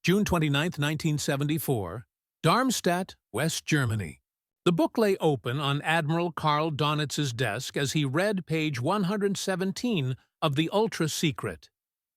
June 29, 1974, Darmstadt, West Germany. The book lay open on Admiral Karl Dönitz's desk as he read page 117 of The Ultra-Secret,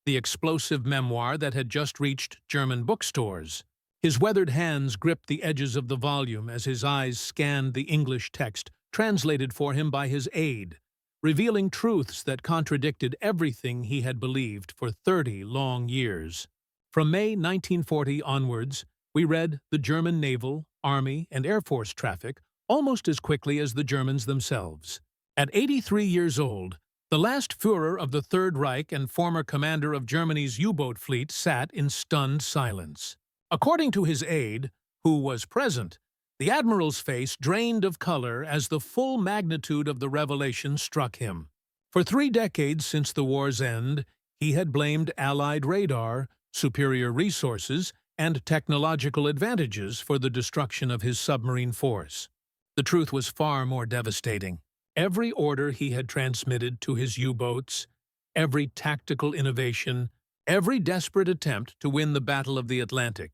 the explosive memoir that had just reached German bookstores. His weathered hands gripped the edges of the volume as his eyes scanned the English text translated for him by his aide, revealing truths that contradicted everything he had believed for 30 long years. From May 1940 onwards, we read the German naval, army, and air force traffic almost as quickly as the Germans themselves. At 83 years old, the last Führer of the Third Reich and former commander of Germany's U-boat fleet sat in stunned silence. According to his aide, who was present, the admiral's face drained of color as the full magnitude of the revelation struck him. For 3 decades since the war's end, he had blamed Allied radar, superior resources, and technological advantages for the destruction of his submarine force. The truth was far more devastating. Every order he had transmitted to his U-boats, every tactical innovation, every desperate attempt to win the Battle of the Atlantic,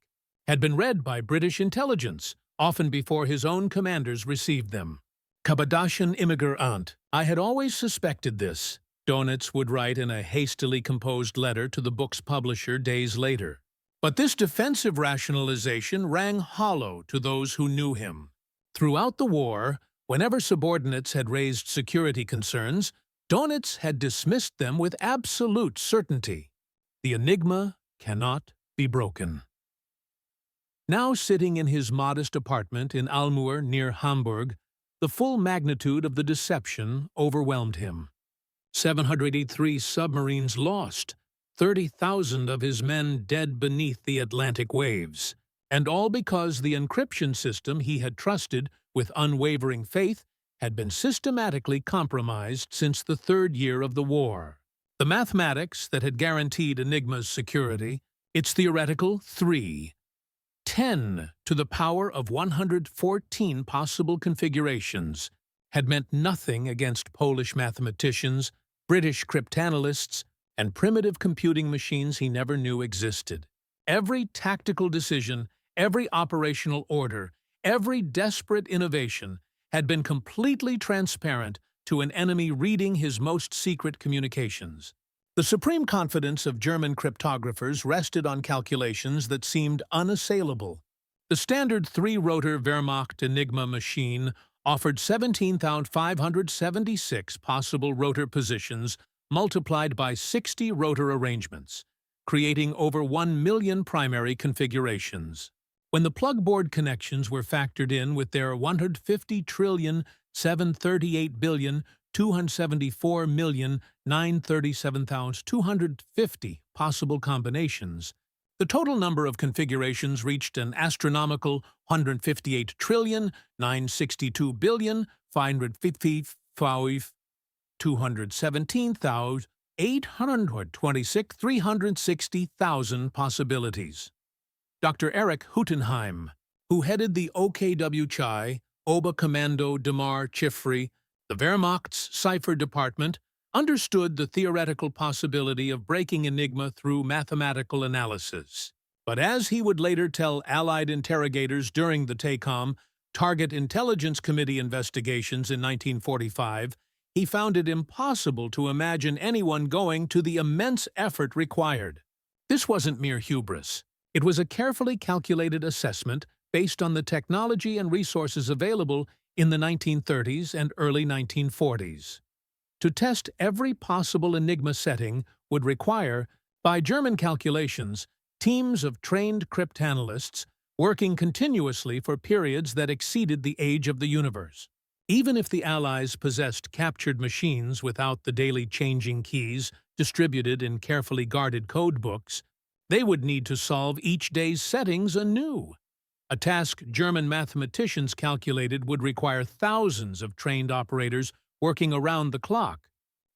had been read by British intelligence, often before his own commanders received them. Kabadashan Immiger Ant. I had always suspected this, Dönitz would write in a hastily composed letter to the book's publisher days later. But this defensive rationalization rang hollow to those who knew him. Throughout the war, whenever subordinates had raised security concerns, Dönitz had dismissed them with absolute certainty. The Enigma cannot be broken. Now sitting in his modest apartment in Almur near Hamburg, the full magnitude of the deception overwhelmed him. 783 submarines lost, 30,000 of his men dead beneath the Atlantic waves, and all because the encryption system he had trusted with unwavering faith had been systematically compromised since the 3rd year of the war. The mathematics that had guaranteed Enigma's security, its theoretical 10 to the power of 114 possible configurations, had meant nothing against Polish mathematicians, British cryptanalysts, and primitive computing machines he never knew existed. Every tactical decision, every operational order, every desperate innovation had been completely transparent to an enemy reading his most secret communications. The supreme confidence of German cryptographers rested on calculations that seemed unassailable. The standard 3-rotor Wehrmacht Enigma machine offered 17,576 possible rotor positions multiplied by 60 rotor arrangements, creating over 1 million primary configurations. When the plug-board connections were factored in with their 150,738,274,937,250 possible combinations, the total number of configurations reached an astronomical 158,962,555,217,826,360,000 possibilities. Dr. Erich Huttenheim, who headed the WWII, Oberkommando Demar Chiffre, the Wehrmacht's cipher department, understood the theoretical possibility of breaking Enigma through mathematical analysis. But as he would later tell Allied interrogators during the TACOM Target Intelligence Committee investigations in 1945, he found it impossible to imagine anyone going to the immense effort required. This wasn't mere hubris. It was a carefully calculated assessment based on the technology and resources available in the 1930s and early 1940s. To test every possible Enigma setting would require, by German calculations, teams of trained cryptanalysts working continuously for periods that exceeded the age of the universe. Even if the Allies possessed captured machines without the daily changing keys distributed in carefully guarded code books, they would need to solve each day's settings anew. A task German mathematicians calculated would require thousands of trained operators working around the clock.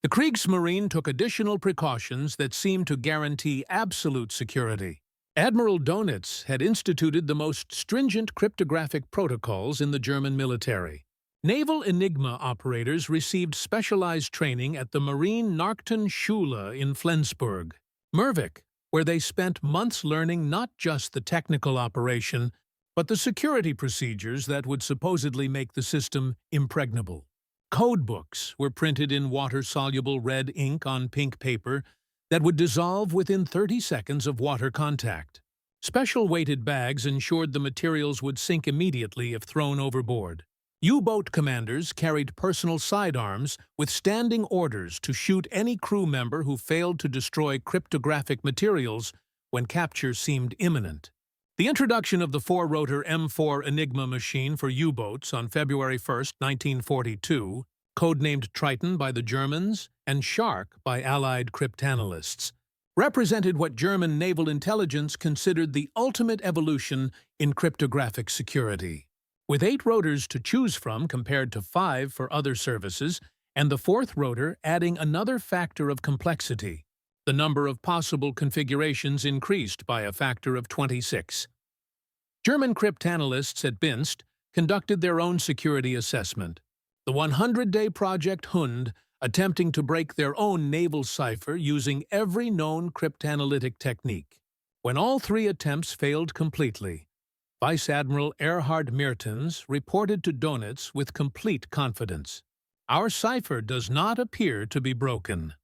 The Kriegsmarine took additional precautions that seemed to guarantee absolute security. Admiral Dönitz had instituted the most stringent cryptographic protocols in the German military. Naval Enigma operators received specialized training at the Marine Nachrichtenschule in Flensburg. Mervik, where they spent months learning not just the technical operation, but the security procedures that would supposedly make the system impregnable. Code books were printed in water-soluble red ink on pink paper that would dissolve within 30 seconds of water contact. Special weighted bags ensured the materials would sink immediately if thrown overboard. U-boat commanders carried personal sidearms with standing orders to shoot any crew member who failed to destroy cryptographic materials when capture seemed imminent. The introduction of the four-rotor M4 Enigma machine for U-boats on February 1, 1942, codenamed Triton by the Germans and Shark by Allied cryptanalysts, represented what German naval intelligence considered the ultimate evolution in cryptographic security. With 8 rotors to choose from compared to 5 for other services, and the fourth rotor adding another factor of complexity, the number of possible configurations increased by a factor of 26. German cryptanalysts at Binst conducted their own security assessment. The 100-day Project Hund, attempting to break their own naval cipher using every known cryptanalytic technique. When all 3 attempts failed completely, Vice Admiral Erhard Mertens reported to Dönitz with complete confidence, "Our cipher does not appear to be broken."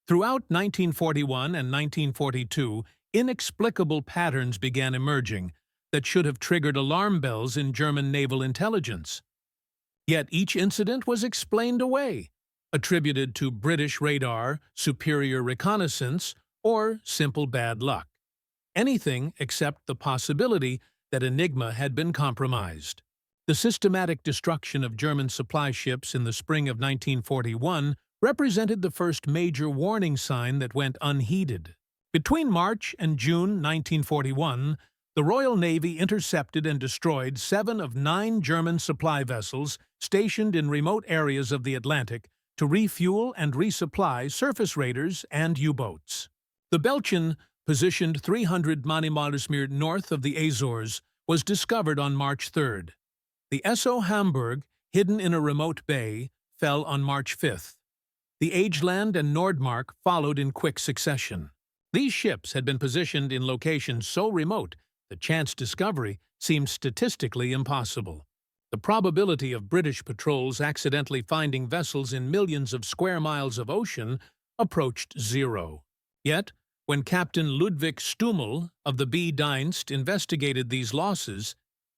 Throughout 1941 and 1942, inexplicable patterns began emerging that should have triggered alarm bells in German naval intelligence. Yet each incident was explained away, attributed to British radar, superior reconnaissance, or simple bad luck. Anything except the possibility that Enigma had been compromised. The systematic destruction of German supply ships in the spring of 1941 represented the first major warning sign that went unheeded. Between March and June 1941, the Royal Navy intercepted and destroyed 7 of 9 German supply vessels stationed in remote areas of the Atlantic to refuel and resupply surface raiders and U-boats. The Belgian, positioned 300 miles north of the Azores, was discovered on March 3rd. The SO Hamburg, hidden in a remote bay, fell on March 5th. The Ageland and Nordmark followed in quick succession. These ships had been positioned in locations so remote that chance discovery seemed statistically impossible. The probability of British patrols accidentally finding vessels in millions of square miles of ocean approached 0. Yet, when Captain Ludwig Stummel of the B. Dienst investigated these losses,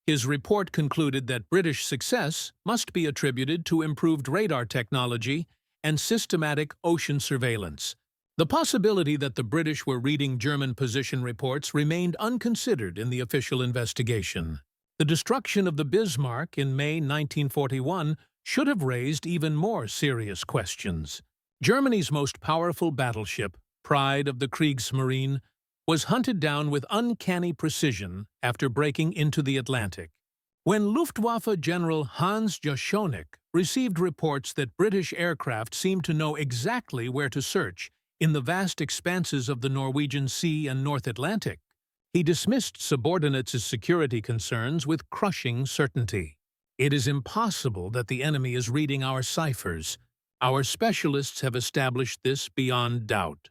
his report concluded that British success must be attributed to improved radar technology and systematic ocean surveillance. The possibility that the British were reading German position reports remained unconsidered in the official investigation. The destruction of the Bismarck in May 1941 should have raised even more serious questions. Germany's most powerful battleship, pride of the Kriegsmarine, was hunted down with uncanny precision after breaking into the Atlantic. When Luftwaffe General Hans Joschonek received reports that British aircraft seemed to know exactly where to search in the vast expanses of the Norwegian Sea and North Atlantic, he dismissed subordinates' security concerns with crushing certainty. "It is impossible that the enemy is reading our ciphers. Our specialists have established this beyond doubt."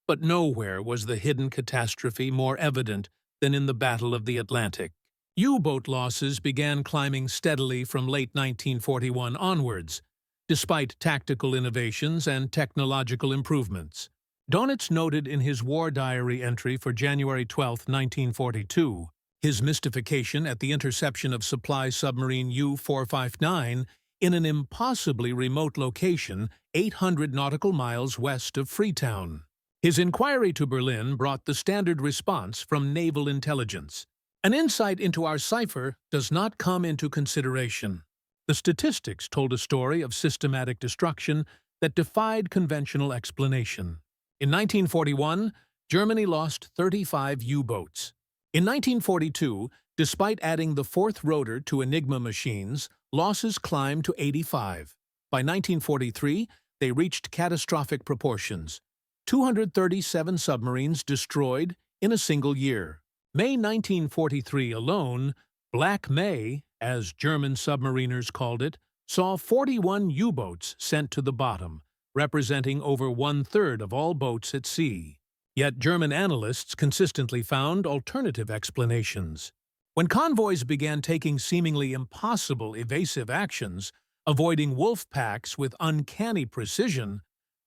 But nowhere was the hidden catastrophe more evident than in the Battle of the Atlantic. U-boat losses began climbing steadily from late 1941 onwards, despite tactical innovations and technological improvements. Dönitz noted in his war diary entry for January 12, 1942, his mystification at the interception of supply submarine U-459 in an impossibly remote location 800 nautical miles west of Freetown. His inquiry to Berlin brought the standard response from naval intelligence: "An insight into our cipher does not come into consideration." The statistics told a story of systematic destruction that defied conventional explanation. In 1941, Germany lost 35 U-boats. In 1942, despite adding the fourth rotor to Enigma machines, losses climbed to 85. By 1943, they reached catastrophic proportions: 237 submarines destroyed in a single year. May 1943 alone, Black May, as German submariners called it, saw 41 U-boats sent to the bottom, representing over 1/3 of all boats at sea. Yet German analysts consistently found alternative explanations. When convoys began taking seemingly impossible evasive actions, avoiding wolf packs with uncanny precision,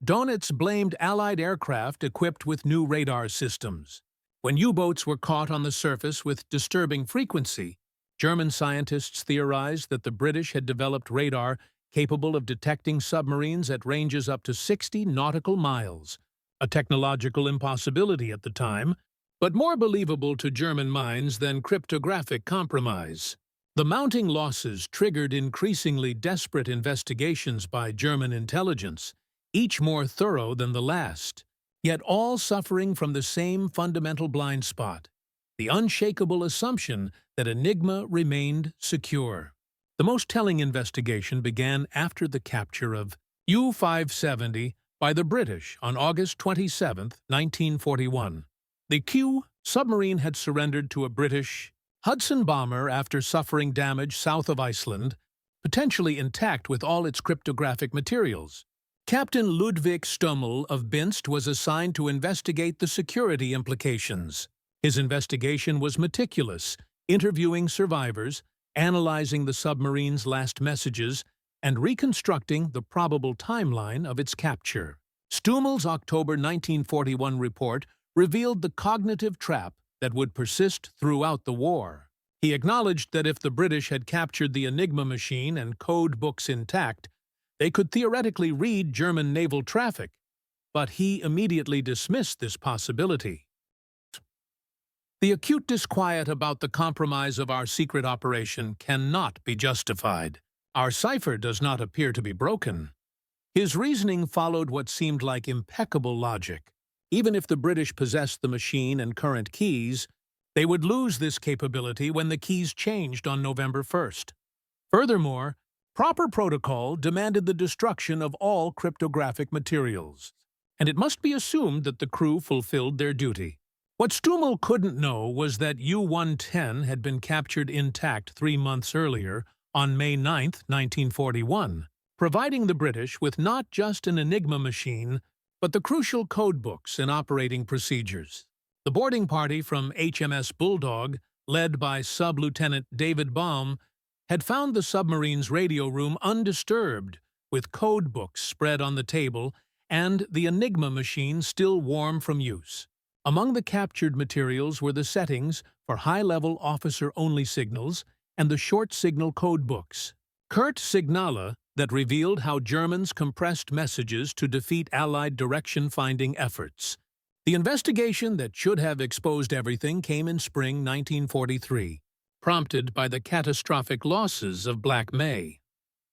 Dönitz blamed Allied aircraft equipped with new radar systems. When U-boats were caught on the surface with disturbing frequency, German scientists theorized that the British had developed radar capable of detecting submarines at ranges up to 60 nautical miles, a technological impossibility at the time, but more believable to German minds than cryptographic compromise. The mounting losses triggered increasingly desperate investigations by German intelligence, each more thorough than the last, yet all suffering from the same fundamental blind spot, the unshakable assumption that Enigma remained secure. The most telling investigation began after the capture of U-570 by the British on August 27, 1941. The Q submarine had surrendered to a British Hudson bomber after suffering damage south of Iceland, potentially intact with all its cryptographic materials. Captain Ludwig Stummel of Binst was assigned to investigate the security implications. His investigation was meticulous, interviewing survivors, analyzing the submarine's last messages, and reconstructing the probable timeline of its capture. Stummel's October 1941 report revealed the cognitive trap that would persist throughout the war. He acknowledged that if the British had captured the Enigma machine and code books intact, they could theoretically read German naval traffic, but he immediately dismissed this possibility. The acute disquiet about the compromise of our secret operation cannot be justified. Our cipher does not appear to be broken. His reasoning followed what seemed like impeccable logic. Even if the British possessed the machine and current keys, they would lose this capability when the keys changed on November 1st. Furthermore, proper protocol demanded the destruction of all cryptographic materials, and it must be assumed that the crew fulfilled their duty. What Stummel couldn't know was that U-110 had been captured intact 3 months earlier, on May 9, 1941, providing the British with not just an Enigma machine, but the crucial codebooks and operating procedures. The boarding party from HMS Bulldog, led by Sub-Lieutenant David Bombe, had found the submarine's radio room undisturbed, with codebooks spread on the table and the Enigma machine still warm from use. Among the captured materials were the settings for high-level officer-only signals and the short-signal codebooks. Curt Signale that revealed how Germans compressed messages to defeat Allied direction-finding efforts. The investigation that should have exposed everything came in spring 1943, prompted by the catastrophic losses of Black May.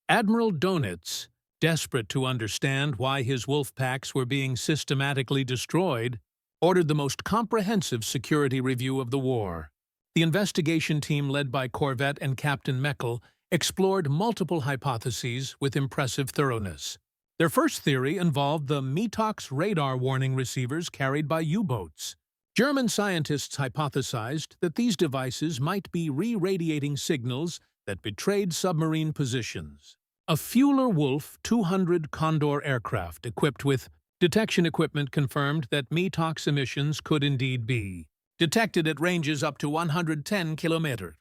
Admiral Dönitz, desperate to understand why his wolf packs were being systematically destroyed, ordered the most comprehensive security review of the war. The investigation team led by Corvette and Captain Meckel explored multiple hypotheses with impressive thoroughness. Their first theory involved the METOX radar warning receivers carried by U-boats. German scientists hypothesized that these devices might be re-radiating signals that betrayed submarine positions. A Fuller Wolf 200 Condor aircraft equipped with detection equipment confirmed that METOX emissions could indeed be detected at ranges up to 110 kilometers.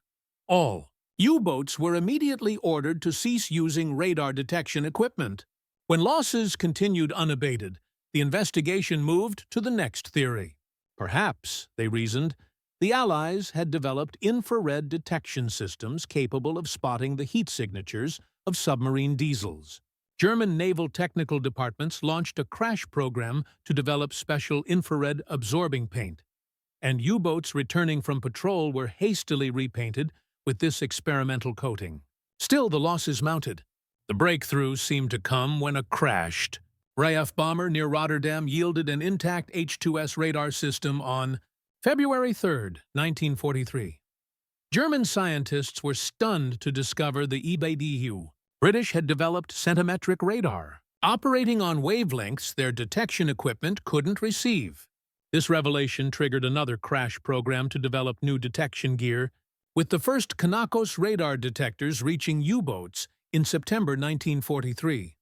All U-boats were immediately ordered to cease using radar detection equipment. When losses continued unabated, the investigation moved to the next theory. Perhaps, they reasoned, the Allies had developed infrared detection systems capable of spotting the heat signatures of submarine diesels. German naval technical departments launched a crash program to develop special infrared absorbing paint, and U-boats returning from patrol were hastily repainted with this experimental coating. Still, the losses mounted. The breakthrough seemed to come when a crashed RAF bomber near Rotterdam yielded an intact H-2S radar system on February 3, 1943. German scientists were stunned to discover the EBDU. British had developed centimetric radar. Operating on wavelengths their detection equipment couldn't receive. This revelation triggered another crash program to develop new detection gear, with the first Kanakos radar detectors reaching U-boats in September 1943.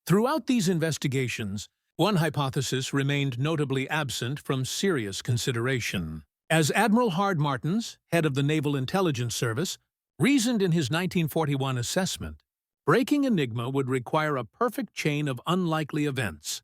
Throughout these investigations, One hypothesis remained notably absent from serious consideration. As Admiral Hard Martins, head of the Naval Intelligence Service, reasoned in his 1941 assessment, breaking Enigma would require a perfect chain of unlikely events: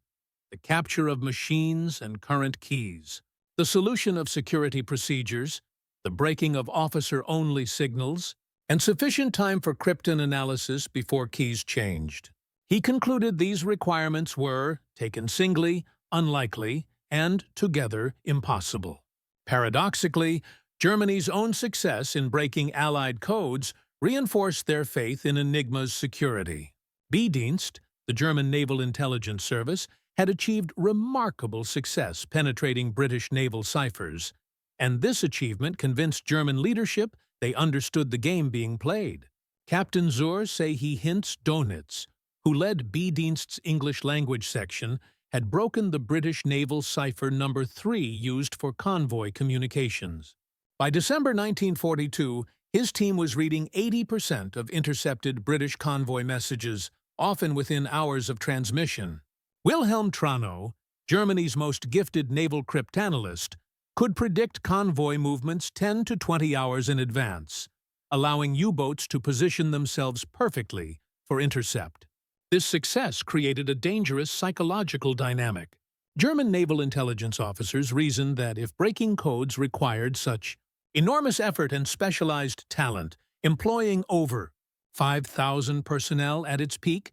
the capture of machines and current keys, the solution of security procedures, the breaking of officer-only signals, and sufficient time for krypton analysis before keys changed. He concluded these requirements were, taken singly, unlikely, and, together, impossible. Paradoxically, Germany's own success in breaking Allied codes reinforced their faith in Enigma's security. B-Dienst, the German Naval Intelligence Service, had achieved remarkable success penetrating British naval ciphers, and this achievement convinced German leadership they understood the game being played. Captain Zur say he hints Dönitz, who led B-Dienst's English language section, had broken the British naval cipher number 3 used for convoy communications. By December 1942, his team was reading 80% of intercepted British convoy messages, often within hours of transmission. Wilhelm Trano, Germany's most gifted naval cryptanalyst, could predict convoy movements 10 to 20 hours in advance, allowing U-boats to position themselves perfectly for intercept. This success created a dangerous psychological dynamic. German naval intelligence officers reasoned that if breaking codes required such enormous effort and specialized talent, employing over 5,000 personnel at its peak,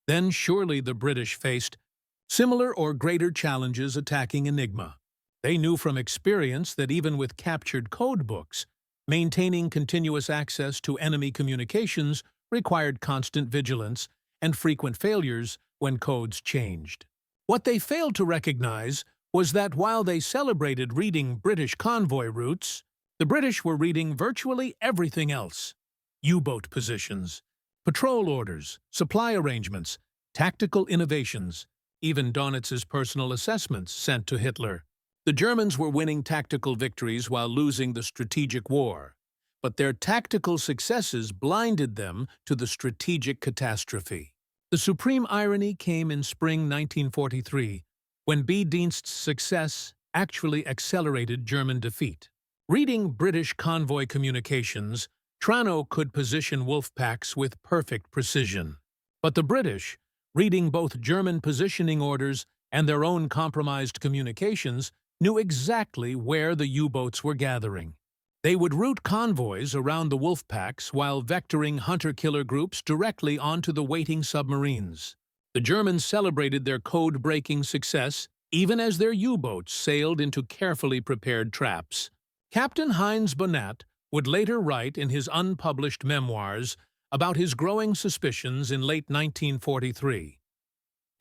then surely the British faced similar or greater challenges attacking Enigma. They knew from experience that even with captured code books, maintaining continuous access to enemy communications required constant vigilance and frequent failures when codes changed. What they failed to recognize was that while they celebrated reading British convoy routes, the British were reading virtually everything else: U-boat positions, patrol orders, supply arrangements, tactical innovations, even Dönitz's personal assessments sent to Hitler. The Germans were winning tactical victories while losing the strategic war, but their tactical successes blinded them to the strategic catastrophe. The supreme irony came in spring 1943, when B-Dienst's success actually accelerated German defeat. Reading British convoy communications, Trano could position wolf packs with perfect precision. But the British, reading both German positioning orders and their own compromised communications, knew exactly where the U-boats were gathering. They would route convoys around the wolf packs while vectoring hunter-killer groups directly onto the waiting submarines. The Germans celebrated their code-breaking success even as their U-boats sailed into carefully prepared traps. Captain Heinz Bonat would later write in his unpublished memoirs about his growing suspicions in late 1943.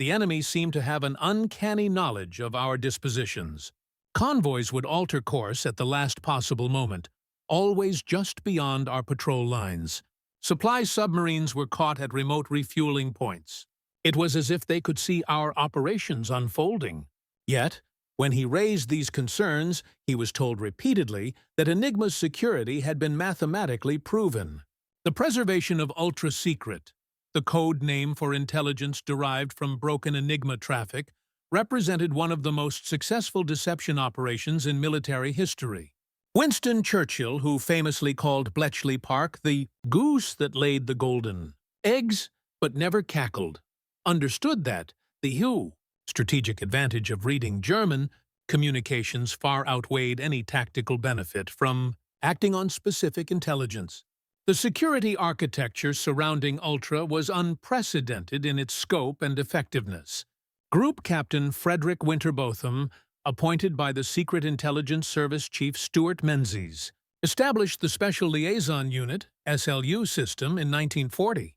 The enemy seemed to have an uncanny knowledge of our dispositions. Convoys would alter course at the last possible moment, always just beyond our patrol lines. Supply submarines were caught at remote refueling points. It was as if they could see our operations unfolding. Yet, when he raised these concerns, he was told repeatedly that Enigma's security had been mathematically proven. The preservation of ultra-secret, the code name for intelligence derived from broken Enigma traffic, represented one of the most successful deception operations in military history. Winston Churchill, who famously called Bletchley Park the goose that laid the golden eggs but never cackled, understood that the strategic advantage of reading German communications far outweighed any tactical benefit from acting on specific intelligence. The security architecture surrounding Ultra was unprecedented in its scope and effectiveness. Group Captain Frederick Winterbotham, appointed by the Secret Intelligence Service Chief Stuart Menzies, established the Special Liaison Unit (SLU) system in 1940.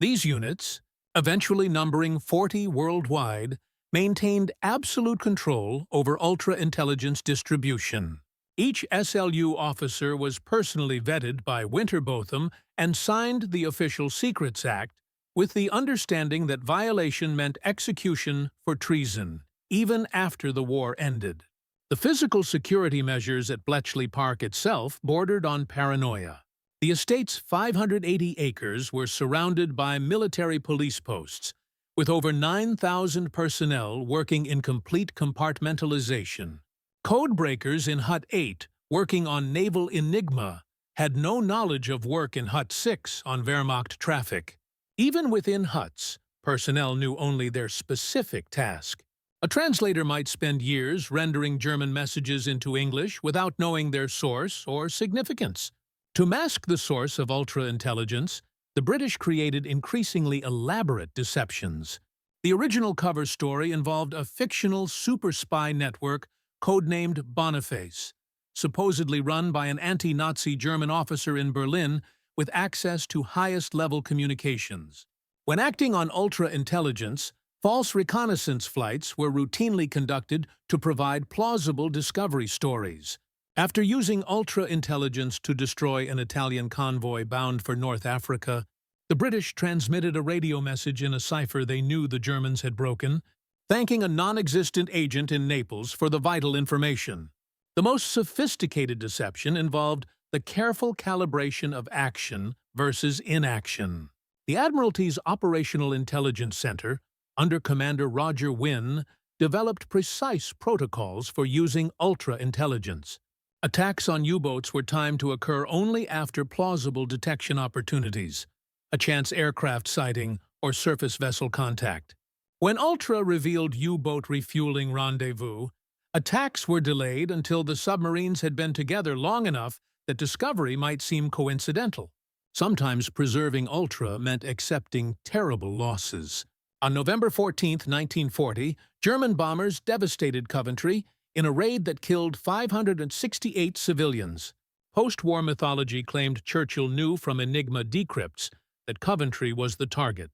These units, eventually numbering 40 worldwide, maintained absolute control over ultra-intelligence distribution. Each SLU officer was personally vetted by Winterbotham and signed the Official Secrets Act, with the understanding that violation meant execution for treason, even after the war ended. The physical security measures at Bletchley Park itself bordered on paranoia. The estate's 580 acres were surrounded by military police posts, with over 9,000 personnel working in complete compartmentalization. Codebreakers in Hut 8, working on naval Enigma, had no knowledge of work in Hut 6 on Wehrmacht traffic. Even within huts, personnel knew only their specific task. A translator might spend years rendering German messages into English without knowing their source or significance. To mask the source of ultra-intelligence, the British created increasingly elaborate deceptions. The original cover story involved a fictional super spy network codenamed Boniface, supposedly run by an anti-Nazi German officer in Berlin with access to highest-level communications. When acting on ultra-intelligence, false reconnaissance flights were routinely conducted to provide plausible discovery stories. After using ultra-intelligence to destroy an Italian convoy bound for North Africa, the British transmitted a radio message in a cipher they knew the Germans had broken, thanking a non-existent agent in Naples for the vital information. The most sophisticated deception involved the careful calibration of action versus inaction. The Admiralty's Operational Intelligence Center, under Commander Roger Wynne, developed precise protocols for using ultra-intelligence. Attacks on U-boats were timed to occur only after plausible detection opportunities, a chance aircraft sighting or surface vessel contact. When Ultra revealed U-boat refueling rendezvous, attacks were delayed until the submarines had been together long enough that discovery might seem coincidental. Sometimes preserving Ultra meant accepting terrible losses. On November 14, 1940, German bombers devastated Coventry in a raid that killed 568 civilians. Post-war mythology claimed Churchill knew from Enigma decrypts that Coventry was the target,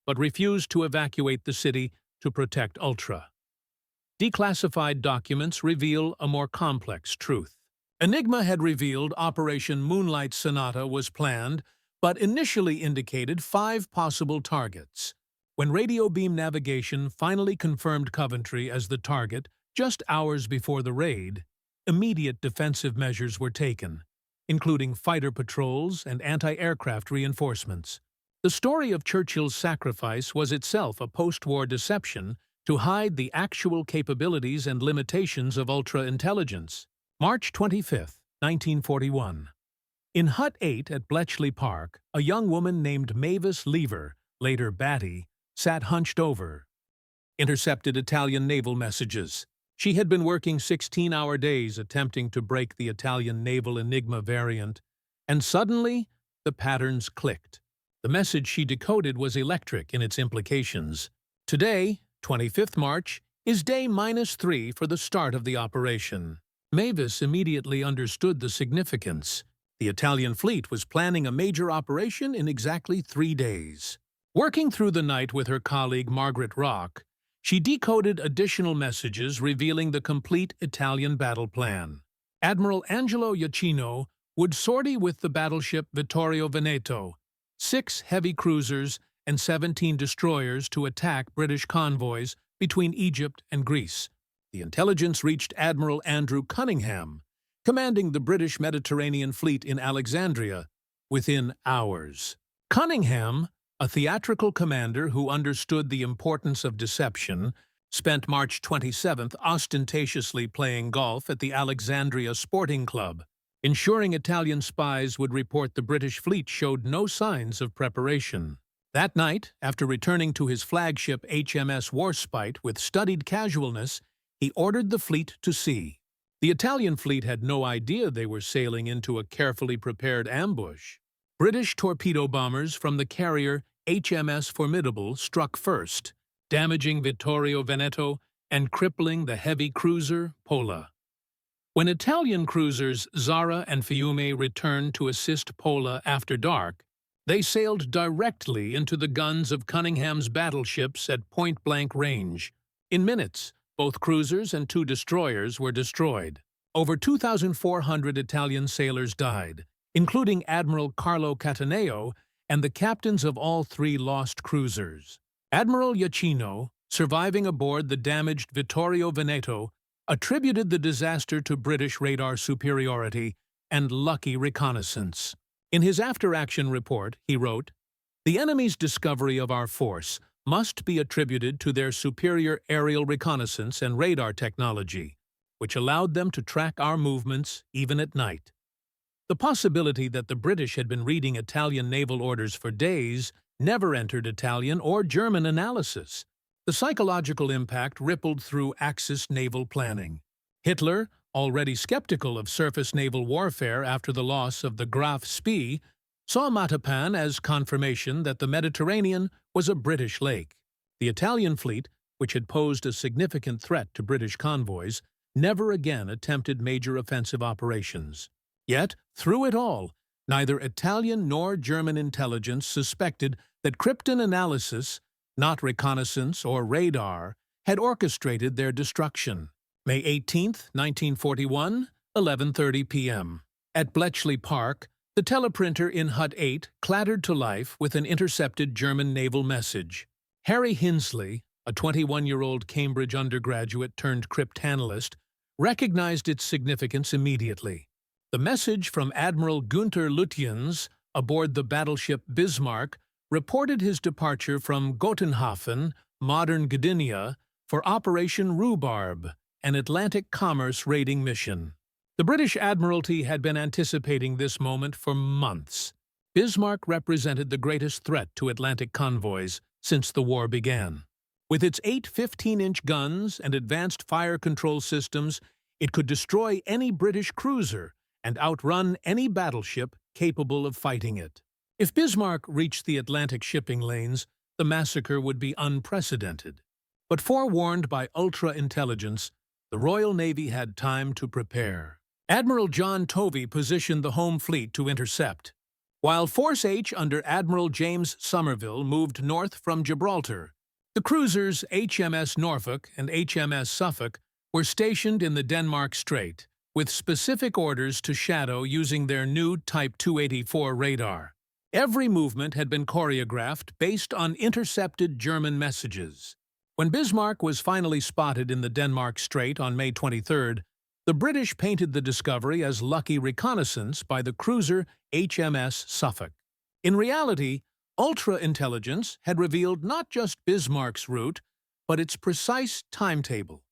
but refused to evacuate the city to protect Ultra. Declassified documents reveal a more complex truth. Enigma had revealed Operation Moonlight Sonata was planned, but initially indicated 5 possible targets. When radio beam navigation finally confirmed Coventry as the target just hours before the raid, immediate defensive measures were taken, including fighter patrols and anti-aircraft reinforcements. The story of Churchill's sacrifice was itself a post-war deception to hide the actual capabilities and limitations of ultra-intelligence. March 25, 1941. In Hut 8 at Bletchley Park, a young woman named Mavis Lever, later Batty, sat hunched over, intercepted Italian naval messages. She had been working 16-hour days attempting to break the Italian naval Enigma variant, and suddenly the patterns clicked. The message she decoded was electric in its implications. Today, 25th March, is day -3 for the start of the operation. Mavis immediately understood the significance. The Italian fleet was planning a major operation in exactly 3 days. Working through the night with her colleague Margaret Rock, she decoded additional messages revealing the complete Italian battle plan. Admiral Angelo Iachino would sortie with the battleship Vittorio Veneto, 6 heavy cruisers and 17 destroyers to attack British convoys between Egypt and Greece. The intelligence reached Admiral Andrew Cunningham, commanding the British Mediterranean Fleet in Alexandria, within hours. Cunningham, a theatrical commander who understood the importance of deception, spent March 27th ostentatiously playing golf at the Alexandria Sporting Club, ensuring Italian spies would report the British fleet showed no signs of preparation. That night, after returning to his flagship HMS Warspite with studied casualness, he ordered the fleet to sea. The Italian fleet had no idea they were sailing into a carefully prepared ambush. British torpedo bombers from the carrier HMS Formidable struck first, damaging Vittorio Veneto and crippling the heavy cruiser Pola. When Italian cruisers Zara and Fiume returned to assist Pola after dark, they sailed directly into the guns of Cunningham's battleships at point-blank range. In minutes, both cruisers and 2 destroyers were destroyed. Over 2,400 Italian sailors died, including Admiral Carlo Cataneo and the captains of all 3 lost cruisers. Admiral Iachino, surviving aboard the damaged Vittorio Veneto, attributed the disaster to British radar superiority and lucky reconnaissance. In his after-action report, he wrote, "The enemy's discovery of our force must be attributed to their superior aerial reconnaissance and radar technology, which allowed them to track our movements even at night. The possibility that the British had been reading Italian naval orders for days never entered Italian or German analysis. The psychological impact rippled through Axis naval planning. Hitler, already skeptical of surface naval warfare after the loss of the Graf Spee, saw Matapan as confirmation that the Mediterranean was a British lake. The Italian fleet, which had posed a significant threat to British convoys, never again attempted major offensive operations. Yet, through it all, neither Italian nor German intelligence suspected that krypton analysis, not reconnaissance or radar, had orchestrated their destruction. May 18, 1941, 11:30 p.m. At Bletchley Park, the teleprinter in Hut 8 clattered to life with an intercepted German naval message. Harry Hinsley, a 21-year-old Cambridge undergraduate turned cryptanalyst, recognized its significance immediately. The message from Admiral Günther Lutyens aboard the battleship Bismarck reported his departure from Gotenhafen, modern Gdynia, for Operation Rhubarb, an Atlantic commerce raiding mission. The British Admiralty had been anticipating this moment for months. Bismarck represented the greatest threat to Atlantic convoys since the war began. With its 8 15-inch guns and advanced fire control systems, it could destroy any British cruiser and outrun any battleship capable of fighting it. If Bismarck reached the Atlantic shipping lanes, the massacre would be unprecedented. But forewarned by ultra-intelligence, the Royal Navy had time to prepare. Admiral John Tovey positioned the home fleet to intercept, while Force H under Admiral James Somerville moved north from Gibraltar. The cruisers HMS Norfolk and HMS Suffolk were stationed in the Denmark Strait, with specific orders to shadow using their new Type 284 radar. Every movement had been choreographed based on intercepted German messages. When Bismarck was finally spotted in the Denmark Strait on May 23rd, the British painted the discovery as lucky reconnaissance by the cruiser HMS Suffolk. In reality, ultra-intelligence had revealed not just Bismarck's route, but its precise timetable.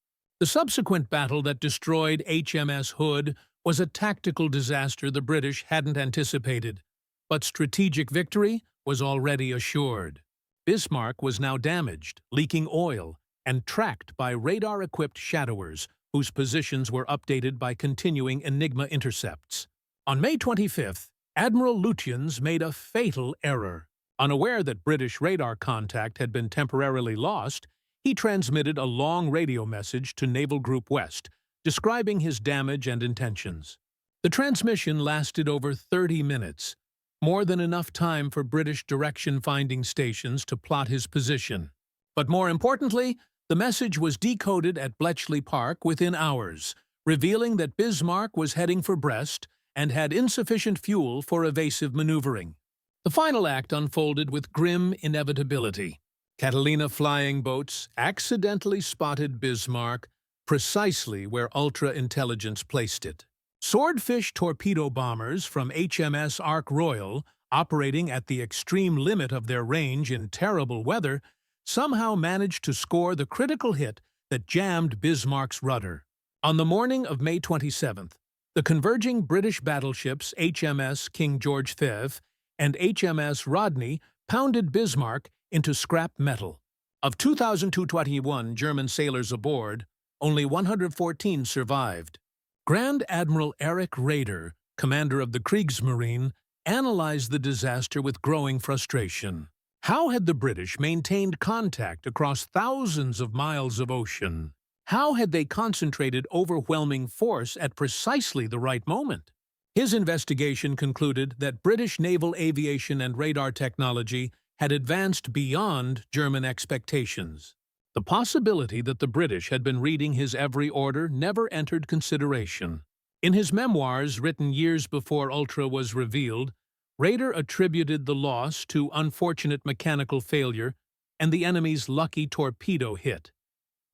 The subsequent battle that destroyed HMS Hood was a tactical disaster the British hadn't anticipated, but strategic victory was already assured. Bismarck was now damaged, leaking oil, and tracked by radar-equipped shadowers whose positions were updated by continuing Enigma intercepts. On May 25th, Admiral Lutyens made a fatal error. Unaware that British radar contact had been temporarily lost, he transmitted a long radio message to Naval Group West, describing his damage and intentions. The transmission lasted over 30 minutes, more than enough time for British direction-finding stations to plot his position. But more importantly, the message was decoded at Bletchley Park within hours, revealing that Bismarck was heading for Brest and had insufficient fuel for evasive maneuvering. The final act unfolded with grim inevitability. Catalina flying boats accidentally spotted Bismarck precisely where ultra-intelligence placed it. Swordfish torpedo bombers from HMS Ark Royal, operating at the extreme limit of their range in terrible weather, somehow managed to score the critical hit that jammed Bismarck's rudder. On the morning of May 27th, the converging British battleships HMS King George V and HMS Rodney pounded Bismarck into scrap metal. Of 2,221 German sailors aboard, only 114 survived. Grand Admiral Erich Raeder, commander of the Kriegsmarine, analyzed the disaster with growing frustration. How had the British maintained contact across thousands of miles of ocean? How had they concentrated overwhelming force at precisely the right moment? His investigation concluded that British naval aviation and radar technology had advanced beyond German expectations. The possibility that the British had been reading his every order never entered consideration. In his memoirs written years before Ultra was revealed, Raeder attributed the loss to unfortunate mechanical failure and the enemy's lucky torpedo hit,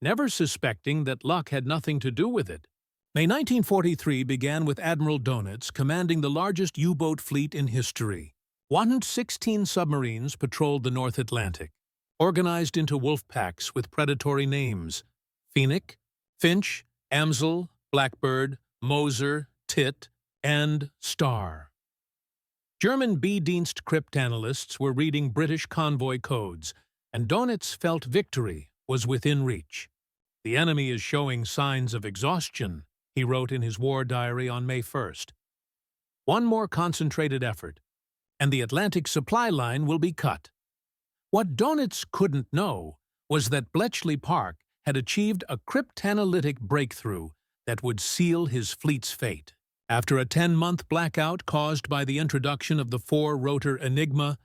never suspecting that luck had nothing to do with it. May 1943 began with Admiral Dönitz commanding the largest U-boat fleet in history. 116 submarines patrolled the North Atlantic. organized into wolf packs with predatory names: Phoenix, Finch, Amsel, Blackbird, Moser, Tit, and Star. German B-Dienst cryptanalysts were reading British convoy codes, and Dönitz felt victory was within reach. "The enemy is showing signs of exhaustion," he wrote in his war diary on May 1st. "One more concentrated effort, and the Atlantic supply line will be cut." What Dönitz couldn't know was that Bletchley Park had achieved a cryptanalytic breakthrough that would seal his fleet's fate. After a 10-month blackout caused by the introduction of the 4-rotor Enigma,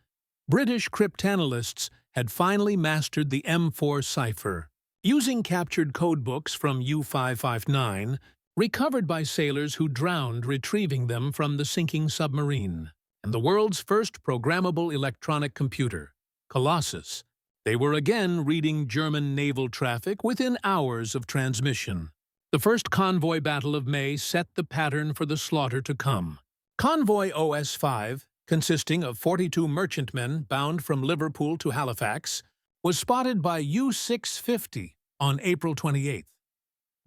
British cryptanalysts had finally mastered the M4 cipher. Using captured codebooks from U-559, recovered by sailors who drowned retrieving them from the sinking submarine, and the world's first programmable electronic computer, Colossus, they were again reading German naval traffic within hours of transmission. The first convoy battle of May set the pattern for the slaughter to come. Convoy OS-5, consisting of 42 merchantmen bound from Liverpool to Halifax, was spotted by U-650 on April 28th.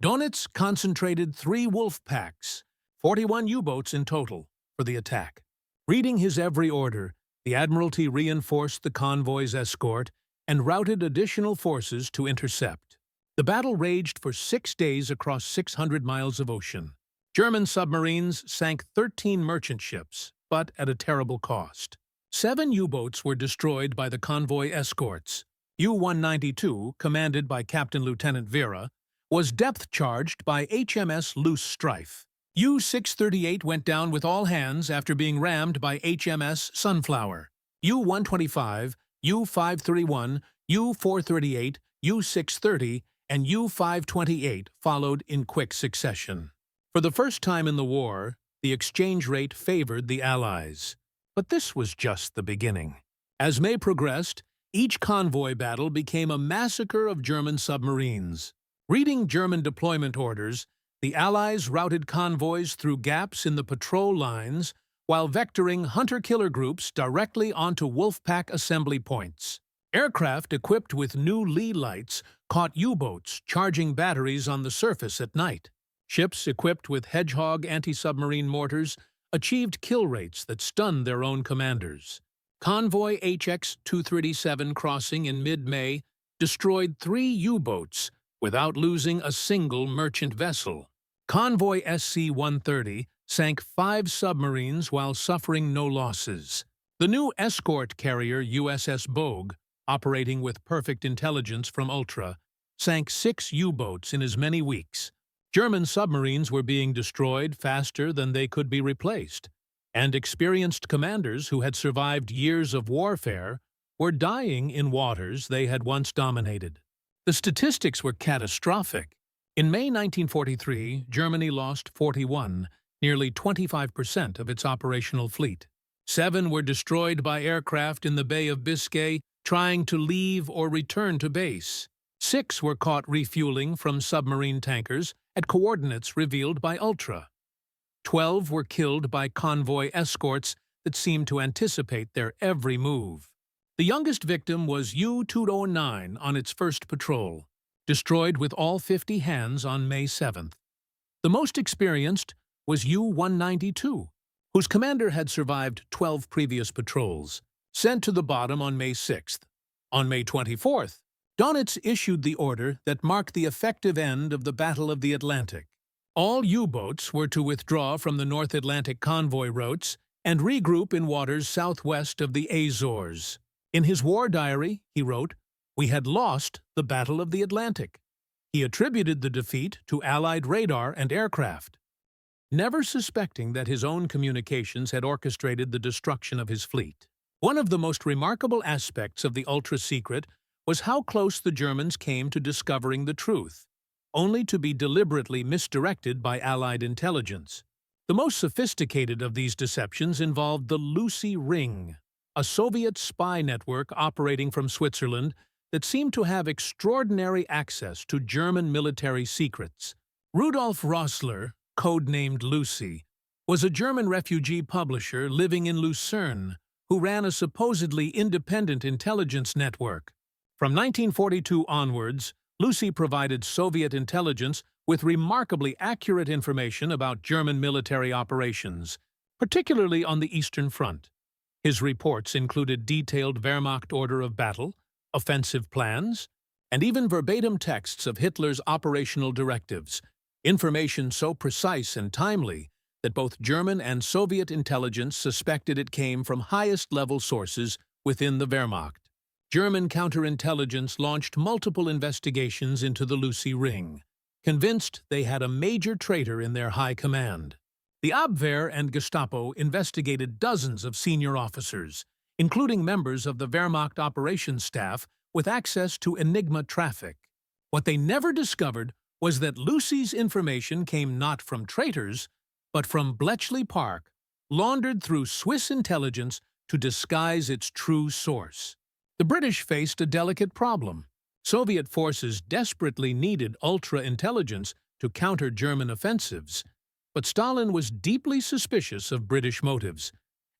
Dönitz concentrated 3 wolf packs, 41 U-boats in total, for the attack. Reading his every order, the Admiralty reinforced the convoy's escort and routed additional forces to intercept. The battle raged for 6 days across 600 miles of ocean. German submarines sank 13 merchant ships, but at a terrible cost. 7 U-boats were destroyed by the convoy escorts. U-192, commanded by Captain Lieutenant Vera, was depth-charged by HMS Loose Strife. U-638 went down with all hands after being rammed by HMS Sunflower. U-125, U-531, U-438, U-630, and U-528 followed in quick succession. For the first time in the war, the exchange rate favored the Allies. But this was just the beginning. As May progressed, each convoy battle became a massacre of German submarines. Reading German deployment orders, the Allies routed convoys through gaps in the patrol lines while vectoring hunter-killer groups directly onto Wolfpack assembly points. Aircraft equipped with new Lee lights caught U-boats charging batteries on the surface at night. Ships equipped with Hedgehog anti-submarine mortars achieved kill rates that stunned their own commanders. Convoy HX-237 crossing in mid-May destroyed 3 U-boats without losing a single merchant vessel. Convoy SC-130 sank 5 submarines while suffering no losses. The new escort carrier USS Bogue, operating with perfect intelligence from Ultra, sank 6 U-boats in as many weeks. German submarines were being destroyed faster than they could be replaced, and experienced commanders who had survived years of warfare were dying in waters they had once dominated. The statistics were catastrophic. In May 1943, Germany lost 41, nearly 25% of its operational fleet. 7 were destroyed by aircraft in the Bay of Biscay trying to leave or return to base. 6 were caught refueling from submarine tankers at coordinates revealed by Ultra. 12 were killed by convoy escorts that seemed to anticipate their every move. The youngest victim was U-209 on its first patrol, destroyed with all 50 hands on May 7th. The most experienced was U-192, whose commander had survived 12 previous patrols, sent to the bottom on May 6th. On May 24th, Dönitz issued the order that marked the effective end of the Battle of the Atlantic. All U-boats were to withdraw from the North Atlantic convoy routes and regroup in waters southwest of the Azores. In his war diary, he wrote, "We had lost the Battle of the Atlantic." He attributed the defeat to Allied radar and aircraft, never suspecting that his own communications had orchestrated the destruction of his fleet. One of the most remarkable aspects of the ultra-secret was how close the Germans came to discovering the truth, only to be deliberately misdirected by Allied intelligence. The most sophisticated of these deceptions involved the Lucy Ring, a Soviet spy network operating from Switzerland that seemed to have extraordinary access to German military secrets. Rudolf Rossler, codenamed Lucy, was a German refugee publisher living in Lucerne who ran a supposedly independent intelligence network. From 1942 onwards, Lucy provided Soviet intelligence with remarkably accurate information about German military operations, particularly on the Eastern Front. His reports included detailed Wehrmacht order of battle, offensive plans, and even verbatim texts of Hitler's operational directives, information so precise and timely that both German and Soviet intelligence suspected it came from highest-level sources within the Wehrmacht. German counterintelligence launched multiple investigations into the Lucy Ring, convinced they had a major traitor in their high command. The Abwehr and Gestapo investigated dozens of senior officers, including members of the Wehrmacht operations staff with access to Enigma traffic. What they never discovered was that Lucy's information came not from traitors, but from Bletchley Park, laundered through Swiss intelligence to disguise its true source. The British faced a delicate problem. Soviet forces desperately needed ultra-intelligence to counter German offensives, but Stalin was deeply suspicious of British motives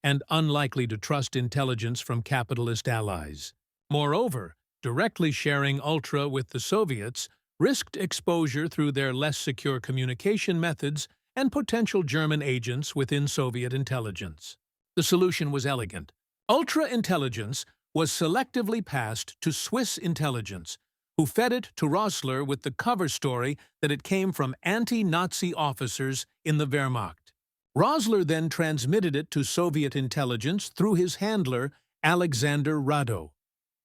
and unlikely to trust intelligence from capitalist allies. Moreover, directly sharing ultra with the Soviets risked exposure through their less secure communication methods and potential German agents within Soviet intelligence. The solution was elegant. Ultra-intelligence was selectively passed to Swiss intelligence, who fed it to Rosler with the cover story that it came from anti-Nazi officers in the Wehrmacht. Rosler then transmitted it to Soviet intelligence through his handler, Alexander Rado.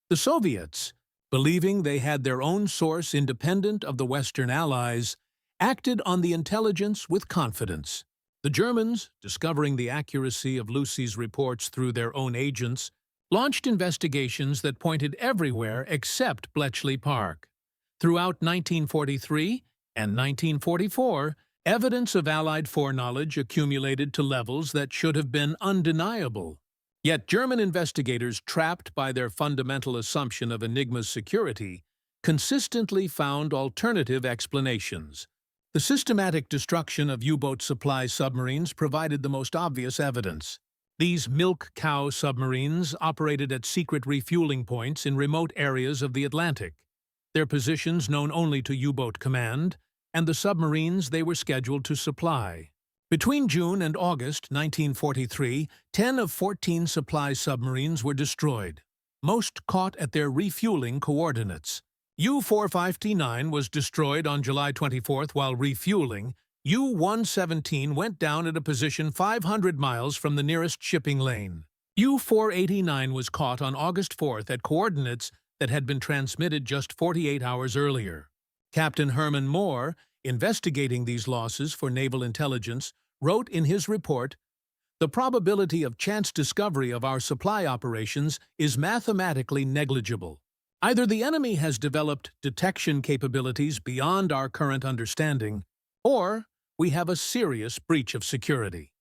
The Soviets, believing they had their own source independent of the Western Allies, acted on the intelligence with confidence. The Germans, discovering the accuracy of Lucy's reports through their own agents, launched investigations that pointed everywhere except Bletchley Park. Throughout 1943 and 1944, evidence of Allied foreknowledge accumulated to levels that should have been undeniable. Yet German investigators, trapped by their fundamental assumption of Enigma's security, consistently found alternative explanations. The systematic destruction of U-boat supply submarines provided the most obvious evidence. These milk cow submarines operated at secret refueling points in remote areas of the Atlantic, their positions known only to U-boat command, and the submarines they were scheduled to supply. Between June and August 1943, 10 of 14 supply submarines were destroyed, most caught at their refueling coordinates. U-459 was destroyed on July 24 while refueling. U-117 went down at a position 500 miles from the nearest shipping lane. U-489 was caught on August 4 at coordinates that had been transmitted just 48 hours earlier. Captain Herman Moore, investigating these losses for naval intelligence, wrote in his report, "The probability of chance discovery of our supply operations is mathematically negligible. Either the enemy has developed detection capabilities beyond our current understanding, or we have a serious breach of security."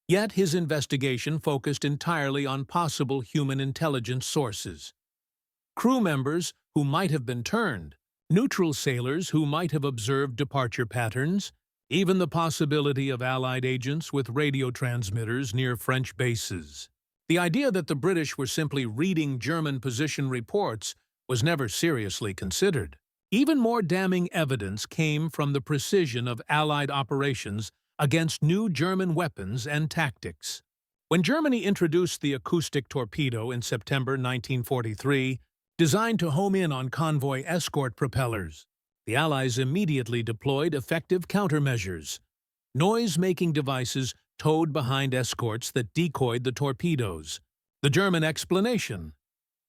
Yet his investigation focused entirely on possible human intelligence sources. Crew members who might have been turned, neutral sailors who might have observed departure patterns, even the possibility of Allied agents with radio transmitters near French bases. The idea that the British were simply reading German position reports was never seriously considered. Even more damning evidence came from the precision of Allied operations against new German weapons and tactics. When Germany introduced the acoustic torpedo in September 1943, designed to home in on convoy escort propellers, the Allies immediately deployed effective countermeasures, noise-making devices towed behind escorts that decoyed the torpedoes. The German explanation: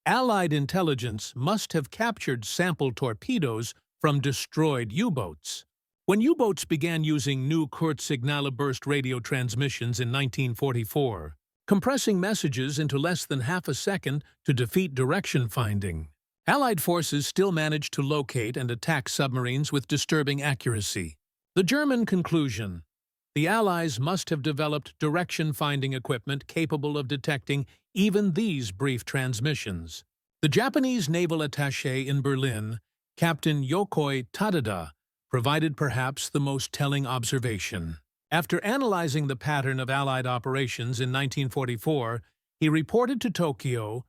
Allied intelligence must have captured sample torpedoes from destroyed U-boats. When U-boats began using new Kurzsignale-burst radio transmissions in 1944, compressing messages into less than half a second to defeat direction finding, Allied forces still managed to locate and attack submarines with disturbing accuracy. The German conclusion: the Allies must have developed direction-finding equipment capable of detecting even these brief transmissions. The Japanese naval attaché in Berlin, Captain Yokoi Tadada, provided perhaps the most telling observation. After analyzing the pattern of Allied operations in 1944, he reported to Tokyo,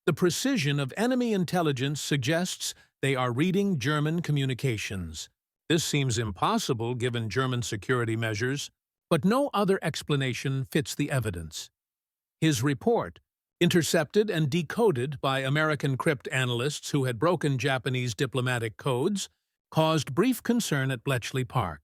The precision of enemy intelligence suggests they are reading German communications. This seems impossible given German security measures, but no other explanation fits the evidence. His report, intercepted and decoded by American cryptanalysts who had broken Japanese diplomatic codes, caused brief concern at Bletchley Park.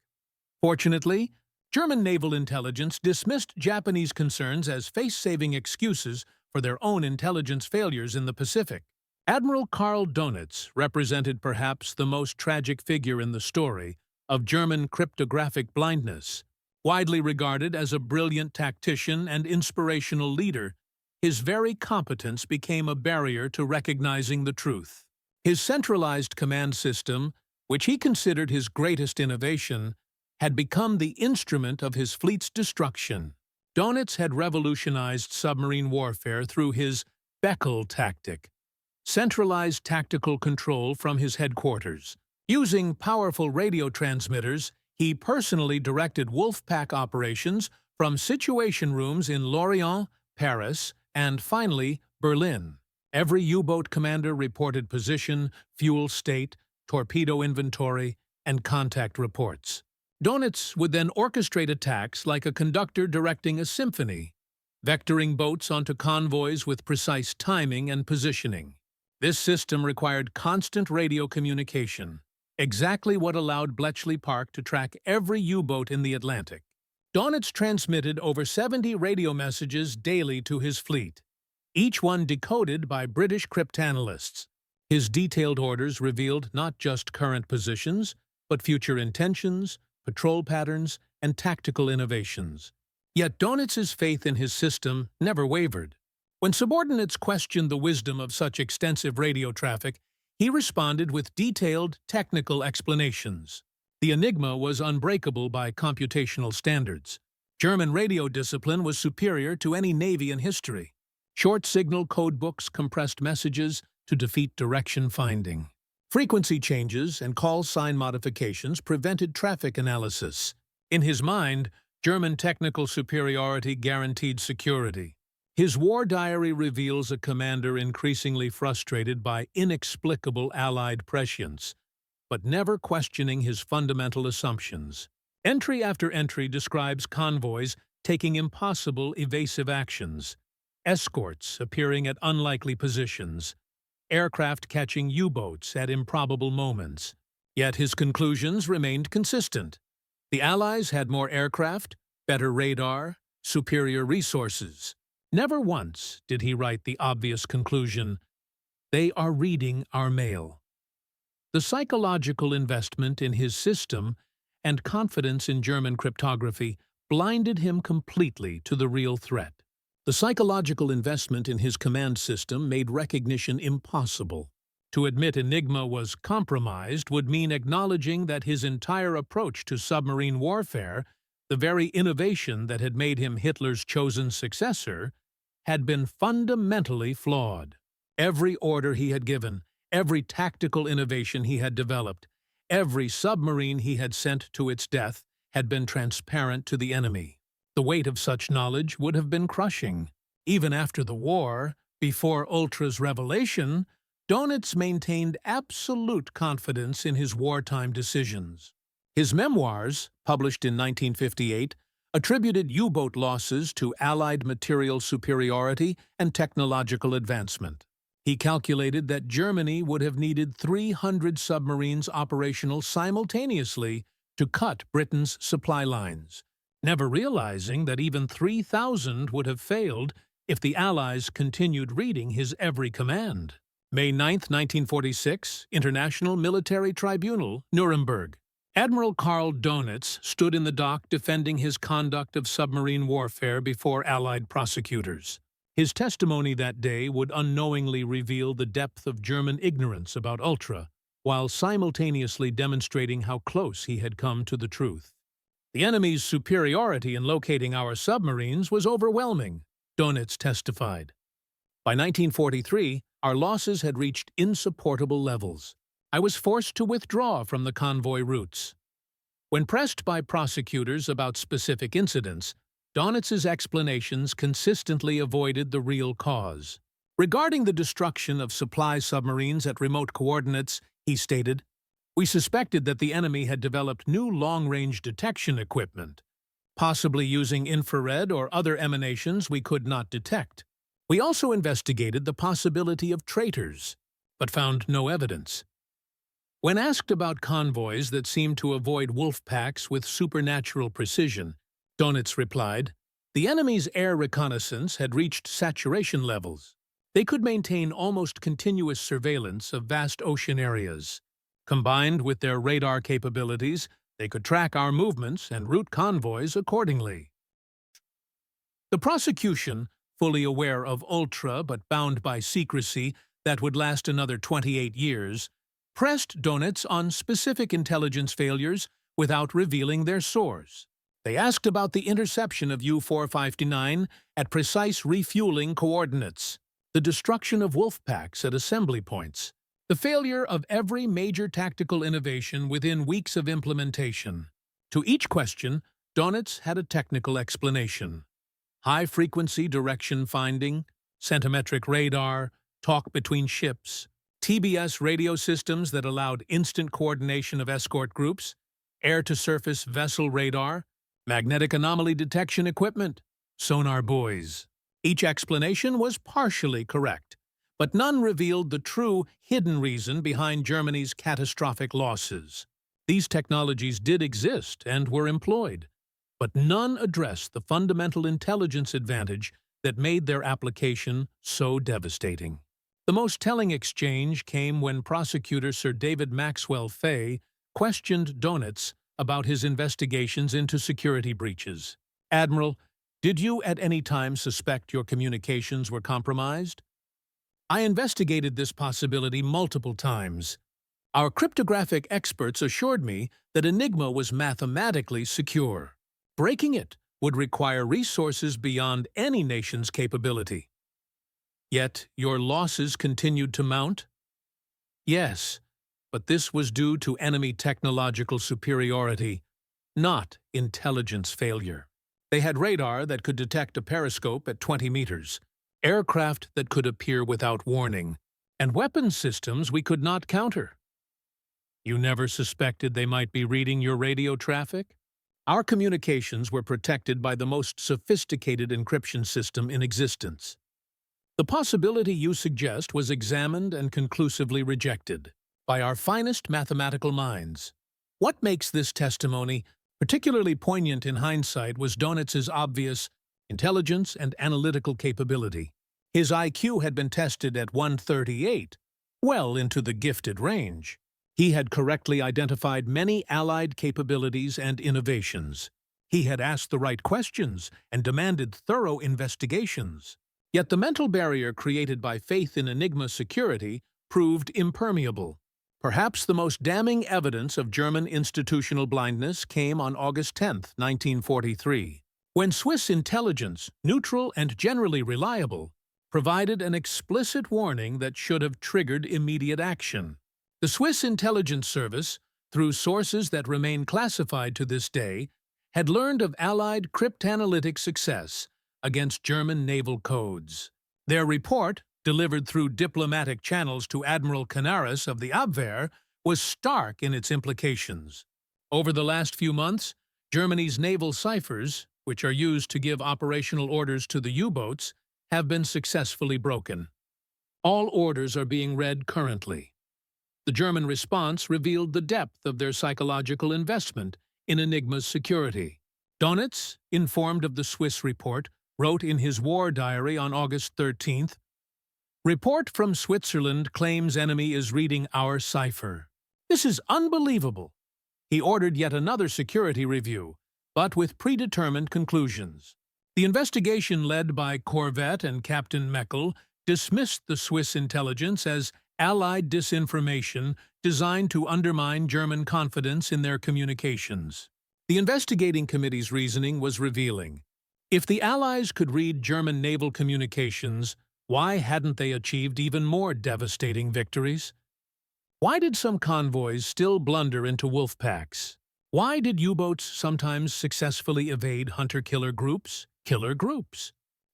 Fortunately, German naval intelligence dismissed Japanese concerns as face-saving excuses for their own intelligence failures in the Pacific. Admiral Karl Dönitz represented perhaps the most tragic figure in the story of German cryptographic blindness. Widely regarded as a brilliant tactician and inspirational leader, his very competence became a barrier to recognizing the truth. His centralized command system, which he considered his greatest innovation, had become the instrument of his fleet's destruction. Dönitz had revolutionized submarine warfare through his Beckel tactic, centralized tactical control from his headquarters. Using powerful radio transmitters, he personally directed Wolfpack operations from situation rooms in Lorient, Paris, and finally, Berlin. Every U-boat commander reported position, fuel state, torpedo inventory, and contact reports. Dönitz would then orchestrate attacks like a conductor directing a symphony, vectoring boats onto convoys with precise timing and positioning. This system required constant radio communication, exactly what allowed Bletchley Park to track every U-boat in the Atlantic. Dönitz transmitted over 70 radio messages daily to his fleet, each one decoded by British cryptanalysts. His detailed orders revealed not just current positions, but future intentions, patrol patterns, and tactical innovations. Yet Dönitz's faith in his system never wavered. When subordinates questioned the wisdom of such extensive radio traffic, he responded with detailed technical explanations. The Enigma was unbreakable by computational standards. German radio discipline was superior to any navy in history. Short-signal codebooks compressed messages to defeat direction finding. Frequency changes and call sign modifications prevented traffic analysis. In his mind, German technical superiority guaranteed security. His war diary reveals a commander increasingly frustrated by inexplicable Allied prescience, but never questioning his fundamental assumptions. Entry after entry describes convoys taking impossible evasive actions, escorts appearing at unlikely positions, aircraft catching U-boats at improbable moments. Yet his conclusions remained consistent. The Allies had more aircraft, better radar, superior resources. Never once did he write the obvious conclusion, "They are reading our mail." The psychological investment in his system and confidence in German cryptography blinded him completely to the real threat. The psychological investment in his command system made recognition impossible. To admit Enigma was compromised would mean acknowledging that his entire approach to submarine warfare, the very innovation that had made him Hitler's chosen successor, had been fundamentally flawed. Every order he had given, every tactical innovation he had developed, every submarine he had sent to its death had been transparent to the enemy. The weight of such knowledge would have been crushing. Even after the war, before Ultra's revelation, Dönitz maintained absolute confidence in his wartime decisions. His memoirs, published in 1958, attributed U-boat losses to Allied material superiority and technological advancement. He calculated that Germany would have needed 300 submarines operational simultaneously to cut Britain's supply lines, never realizing that even 3,000 would have failed if the Allies continued reading his every command. May 9, 1946, International Military Tribunal, Nuremberg. Admiral Karl Dönitz stood in the dock defending his conduct of submarine warfare before Allied prosecutors. His testimony that day would unknowingly reveal the depth of German ignorance about Ultra, while simultaneously demonstrating how close he had come to the truth. "The enemy's superiority in locating our submarines was overwhelming," Dönitz testified. By 1943, our losses had reached insupportable levels. I was forced to withdraw from the convoy routes. When pressed by prosecutors about specific incidents, Dönitz's explanations consistently avoided the real cause. Regarding the destruction of supply submarines at remote coordinates, he stated, "We suspected that the enemy had developed new long-range detection equipment, possibly using infrared or other emanations we could not detect. We also investigated the possibility of traitors, but found no evidence." When asked about convoys that seemed to avoid wolf packs with supernatural precision, Dönitz replied, "The enemy's air reconnaissance had reached saturation levels. They could maintain almost continuous surveillance of vast ocean areas. Combined with their radar capabilities, they could track our movements and route convoys accordingly." The prosecution, fully aware of ultra but bound by secrecy that would last another 28 years, pressed Dönitz on specific intelligence failures without revealing their source. They asked about the interception of U-459 at precise refueling coordinates, the destruction of wolf packs at assembly points, the failure of every major tactical innovation within weeks of implementation. To each question, Dönitz had a technical explanation. High-frequency direction finding, centimetric radar, talk between ships, TBS radio systems that allowed instant coordination of escort groups, air-to-surface vessel radar, magnetic anomaly detection equipment, sonar buoys. Each explanation was partially correct, but none revealed the true, hidden reason behind Germany's catastrophic losses. These technologies did exist and were employed, but none addressed the fundamental intelligence advantage that made their application so devastating. The most telling exchange came when prosecutor Sir David Maxwell Fay questioned Dönitz about his investigations into security breaches. "Admiral, did you at any time suspect your communications were compromised?" "I investigated this possibility multiple times. Our cryptographic experts assured me that Enigma was mathematically secure. Breaking it would require resources beyond any nation's capability." "Yet your losses continued to mount?" "Yes, but this was due to enemy technological superiority, not intelligence failure. They had radar that could detect a periscope at 20 meters, aircraft that could appear without warning, and weapons systems we could not counter." "You never suspected they might be reading your radio traffic?" "Our communications were protected by the most sophisticated encryption system in existence. The possibility you suggest was examined and conclusively rejected by our finest mathematical minds." What makes this testimony particularly poignant in hindsight was Dönitz's obvious intelligence and analytical capability. His IQ had been tested at 138, well into the gifted range. He had correctly identified many allied capabilities and innovations. He had asked the right questions and demanded thorough investigations. Yet the mental barrier created by faith in Enigma security proved impermeable. Perhaps the most damning evidence of German institutional blindness came on August 10, 1943, when Swiss intelligence, neutral and generally reliable, provided an explicit warning that should have triggered immediate action. The Swiss intelligence service, through sources that remain classified to this day, had learned of Allied cryptanalytic success against German naval codes. Their report, delivered through diplomatic channels to Admiral Canaris of the Abwehr, was stark in its implications. Over the last few months, Germany's naval ciphers, which are used to give operational orders to the U-boats, have been successfully broken. All orders are being read currently. The German response revealed the depth of their psychological investment in Enigma's security. Dönitz, informed of the Swiss report, wrote in his war diary on August 13th, "Report from Switzerland claims enemy is reading our cipher. This is unbelievable." He ordered yet another security review, but with predetermined conclusions. The investigation led by Corvette and Captain Meckel dismissed the Swiss intelligence as Allied disinformation designed to undermine German confidence in their communications. The investigating committee's reasoning was revealing. If the Allies could read German naval communications, why hadn't they achieved even more devastating victories? Why did some convoys still blunder into wolf packs? Why did U-boats sometimes successfully evade hunter-killer groups?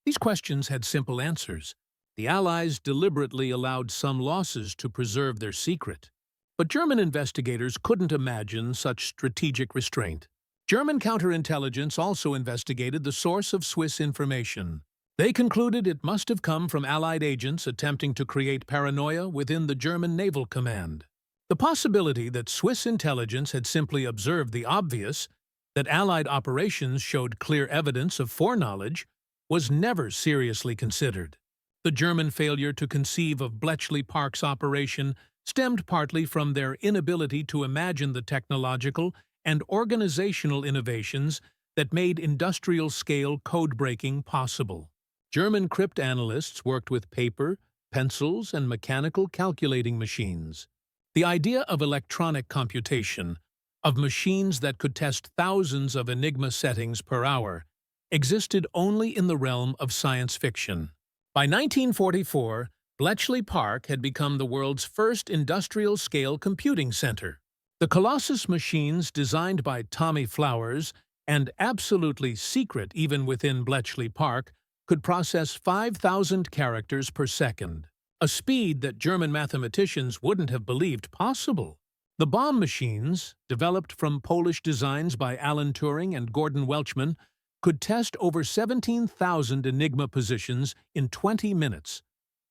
These questions had simple answers, The Allies deliberately allowed some losses to preserve their secret. But German investigators couldn't imagine such strategic restraint. German counterintelligence also investigated the source of Swiss information. They concluded it must have come from Allied agents attempting to create paranoia within the German Naval Command. The possibility that Swiss intelligence had simply observed the obvious, that Allied operations showed clear evidence of foreknowledge, was never seriously considered. The German failure to conceive of Bletchley Park's operation stemmed partly from their inability to imagine the technological and organizational innovations that made industrial-scale code-breaking possible. German cryptanalysts worked with paper, pencils, and mechanical calculating machines. The idea of electronic computation, of machines that could test thousands of Enigma settings per hour, existed only in the realm of science fiction. By 1944, Bletchley Park had become the world's first industrial-scale computing center. The Colossus machines designed by Tommy Flowers, and absolutely secret even within Bletchley Park, could process 5,000 characters per second, a speed that German mathematicians wouldn't have believed possible. The Bombe machines, developed from Polish designs by Alan Turing and Gordon Welchman, could test over 17,000 Enigma positions in 20 minutes,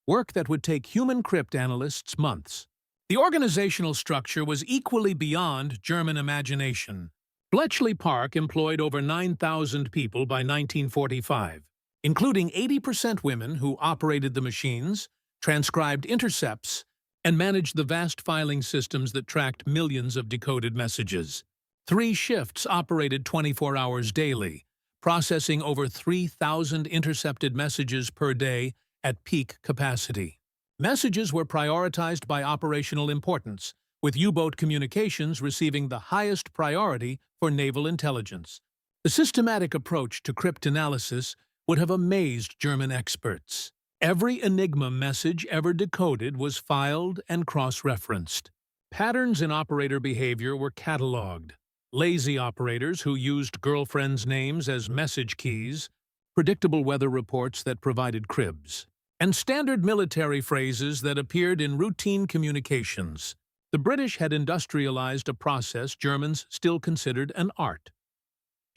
work that would take human cryptanalysts months. The organizational structure was equally beyond German imagination. Bletchley Park employed over 9,000 people by 1945, including 80% women who operated the machines, transcribed intercepts, and managed the vast filing systems that tracked millions of decoded messages. 3 shifts operated 24 hours daily, processing over 3,000 intercepted messages per day at peak capacity. Messages were prioritized by operational importance, with U-boat communications receiving the highest priority for naval intelligence. The systematic approach to cryptanalysis would have amazed German experts. Every Enigma message ever decoded was filed and cross-referenced. Patterns in operator behavior were cataloged. Lazy operators who used girlfriends' names as message keys, predictable weather reports that provided cribs, and standard military phrases that appeared in routine communications. The British had industrialized a process Germans still considered an art.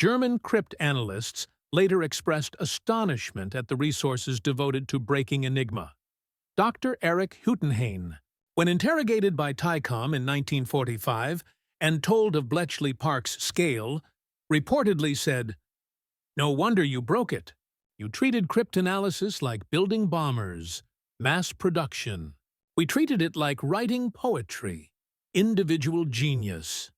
German cryptanalysts later expressed astonishment at the resources devoted to breaking Enigma. Dr. Erich Hüttenhain, when interrogated by TICOM in 1945 and told of Bletchley Park's scale, reportedly said, "No wonder you broke it. You treated cryptanalysis like building bombers, mass production. We treated it like writing poetry, individual genius."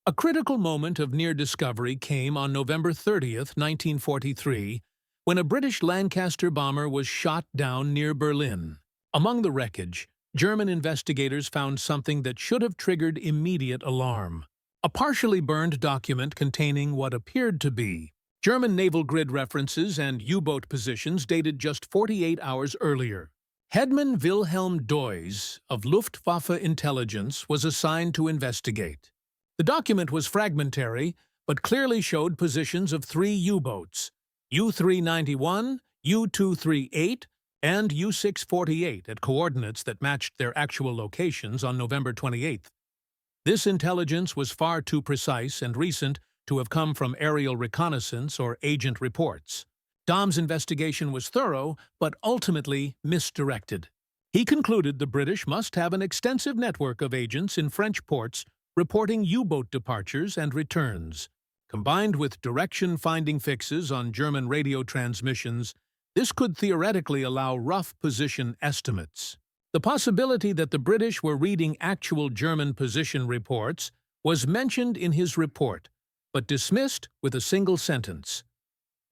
A critical moment of near discovery came on November 30th, 1943, when a British Lancaster bomber was shot down near Berlin. Among the wreckage, German investigators found something that should have triggered immediate alarm. A partially burned document containing what appeared to be German naval grid references and U-boat positions dated just 48 hours earlier. Hedman Wilhelm Deuys of Luftwaffe Intelligence was assigned to investigate. The document was fragmentary, but clearly showed positions of 3 U-boats, U-391, U-238, and U-648 at coordinates that matched their actual locations on November 28th. This intelligence was far too precise and recent to have come from aerial reconnaissance or agent reports. Dom's investigation was thorough, but ultimately misdirected. He concluded the British must have an extensive network of agents in French ports reporting U-boat departures and returns. Combined with direction-finding fixes on German radio transmissions, this could theoretically allow rough position estimates. The possibility that the British were reading actual German position reports was mentioned in his report, but dismissed with a single sentence.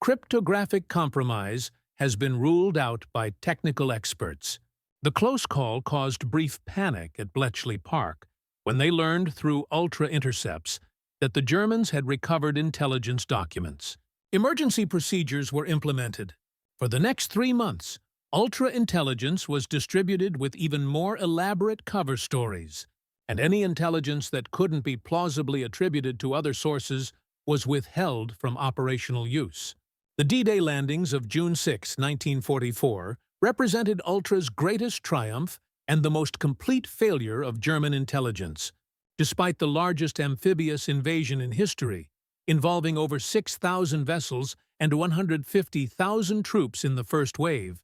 Cryptographic compromise has been ruled out by technical experts. The close call caused brief panic at Bletchley Park when they learned through ultra-intercepts that the Germans had recovered intelligence documents. Emergency procedures were implemented. For the next 3 months, ultra-intelligence was distributed with even more elaborate cover stories, and any intelligence that couldn't be plausibly attributed to other sources was withheld from operational use. The D-Day landings of June 6, 1944, represented Ultra's greatest triumph and the most complete failure of German intelligence. Despite the largest amphibious invasion in history, involving over 6,000 vessels and 150,000 troops in the first wave,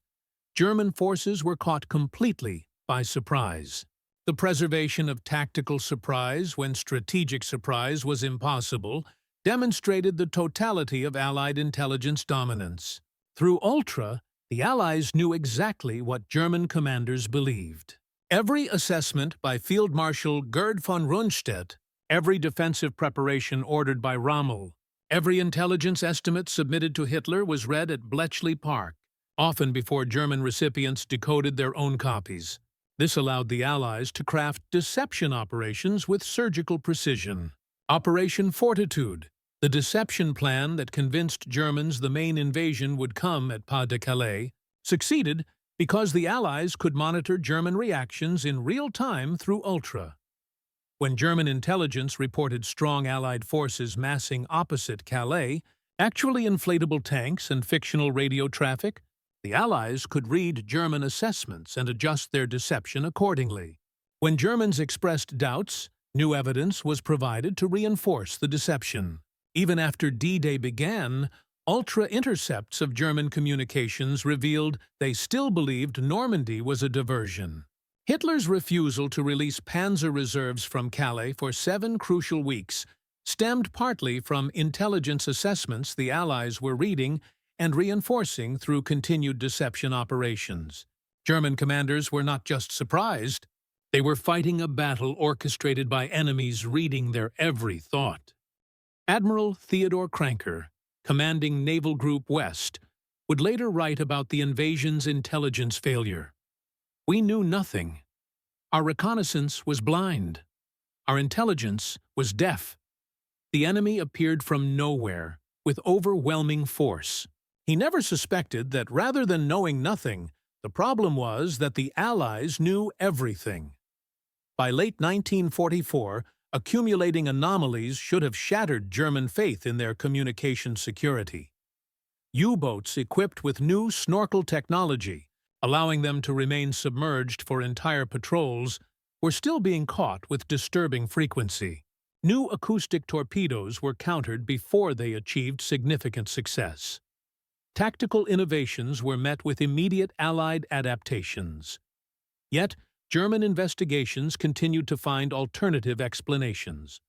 German forces were caught completely by surprise. The preservation of tactical surprise when strategic surprise was impossible demonstrated the totality of Allied intelligence dominance. Through Ultra, the Allies knew exactly what German commanders believed. Every assessment by Field Marshal Gerd von Rundstedt, every defensive preparation ordered by Rommel, every intelligence estimate submitted to Hitler was read at Bletchley Park, often before German recipients decoded their own copies. This allowed the Allies to craft deception operations with surgical precision. Operation Fortitude, the deception plan that convinced Germans the main invasion would come at Pas de Calais, succeeded because the Allies could monitor German reactions in real time through Ultra. When German intelligence reported strong Allied forces massing opposite Calais, actually inflatable tanks and fictional radio traffic, the Allies could read German assessments and adjust their deception accordingly. When Germans expressed doubts, new evidence was provided to reinforce the deception. Even after D-Day began, ultra-intercepts of German communications revealed they still believed Normandy was a diversion. Hitler's refusal to release panzer reserves from Calais for 7 crucial weeks stemmed partly from intelligence assessments the Allies were reading and reinforcing through continued deception operations. German commanders were not just surprised, they were fighting a battle orchestrated by enemies reading their every thought. Admiral Theodor Kranker, commanding Naval Group West, would later write about the invasion's intelligence failure. We knew nothing. Our reconnaissance was blind. Our intelligence was deaf. The enemy appeared from nowhere, with overwhelming force. He never suspected that rather than knowing nothing, the problem was that the Allies knew everything. By late 1944, accumulating anomalies should have shattered German faith in their communication security. U-boats equipped with new snorkel technology, allowing them to remain submerged for entire patrols, were still being caught with disturbing frequency. New acoustic torpedoes were countered before they achieved significant success. Tactical innovations were met with immediate Allied adaptations. Yet, German investigations continued to find alternative explanations.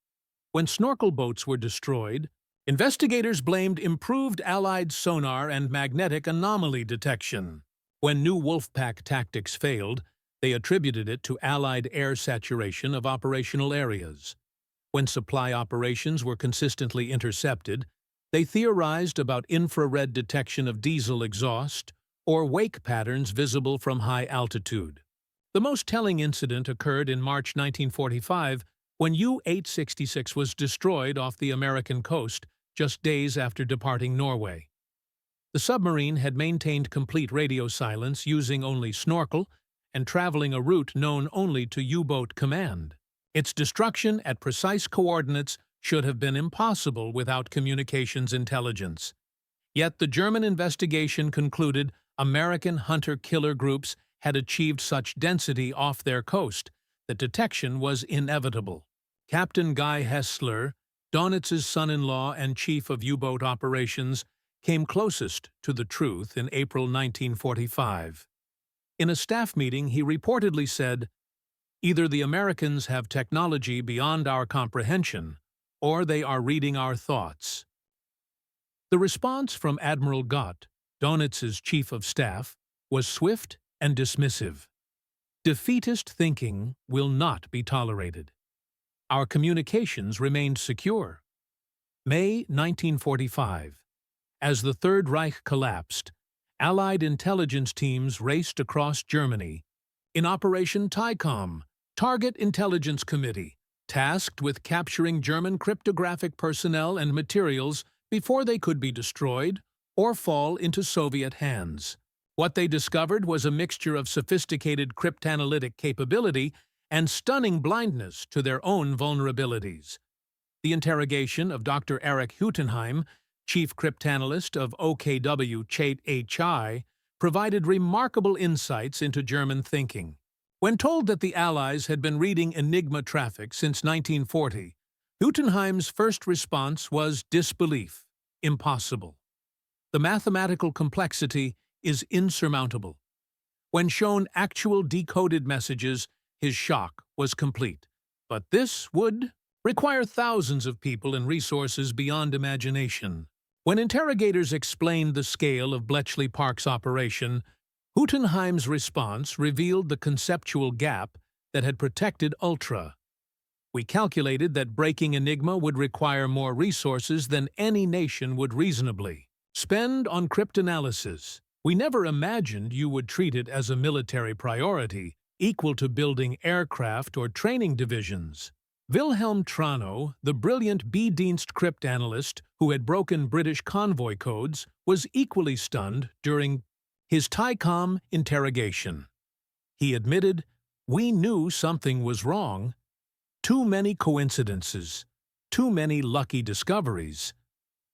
When snorkel boats were destroyed, investigators blamed improved Allied sonar and magnetic anomaly detection. When new Wolfpack tactics failed, they attributed it to Allied air saturation of operational areas. When supply operations were consistently intercepted, they theorized about infrared detection of diesel exhaust or wake patterns visible from high altitude. The most telling incident occurred in March 1945 when U-866 was destroyed off the American coast just days after departing Norway. The submarine had maintained complete radio silence using only snorkel and traveling a route known only to U-boat command. Its destruction at precise coordinates should have been impossible without communications intelligence. Yet the German investigation concluded American hunter-killer groups had achieved such density off their coast that detection was inevitable. Captain Guy Hessler, Dönitz's son-in-law and chief of U-boat operations, came closest to the truth in April 1945. In a staff meeting, he reportedly said, "Either the Americans have technology beyond our comprehension, or they are reading our thoughts." The response from Admiral Gott, Dönitz's chief of staff, was swift and dismissive. Defeatist thinking will not be tolerated. Our communications remained secure. May 1945. As the Third Reich collapsed, Allied intelligence teams raced across Germany. In Operation TICOM, Target Intelligence Committee, tasked with capturing German cryptographic personnel and materials before they could be destroyed or fall into Soviet hands. What they discovered was a mixture of sophisticated cryptanalytic capability and stunning blindness to their own vulnerabilities. The interrogation of Dr. Erich Huttenheim, chief cryptanalyst of OKW Chat HI, provided remarkable insights into German thinking. When told that the Allies had been reading Enigma traffic since 1940, Gutenheim's first response was disbelief. Impossible. The mathematical complexity is insurmountable. When shown actual decoded messages, his shock was complete. But this would require thousands of people and resources beyond imagination. When interrogators explained the scale of Bletchley Park's operation, Gutenheim's response revealed the conceptual gap that had protected Ultra. We calculated that breaking Enigma would require more resources than any nation would reasonably spend on cryptanalysis. We never imagined you would treat it as a military priority, equal to building aircraft or training divisions. Wilhelm Trano, the brilliant B-Dienst cryptanalyst who had broken British convoy codes, was equally stunned during his TICOM interrogation. He admitted, "We knew something was wrong. Too many coincidences, too many lucky discoveries.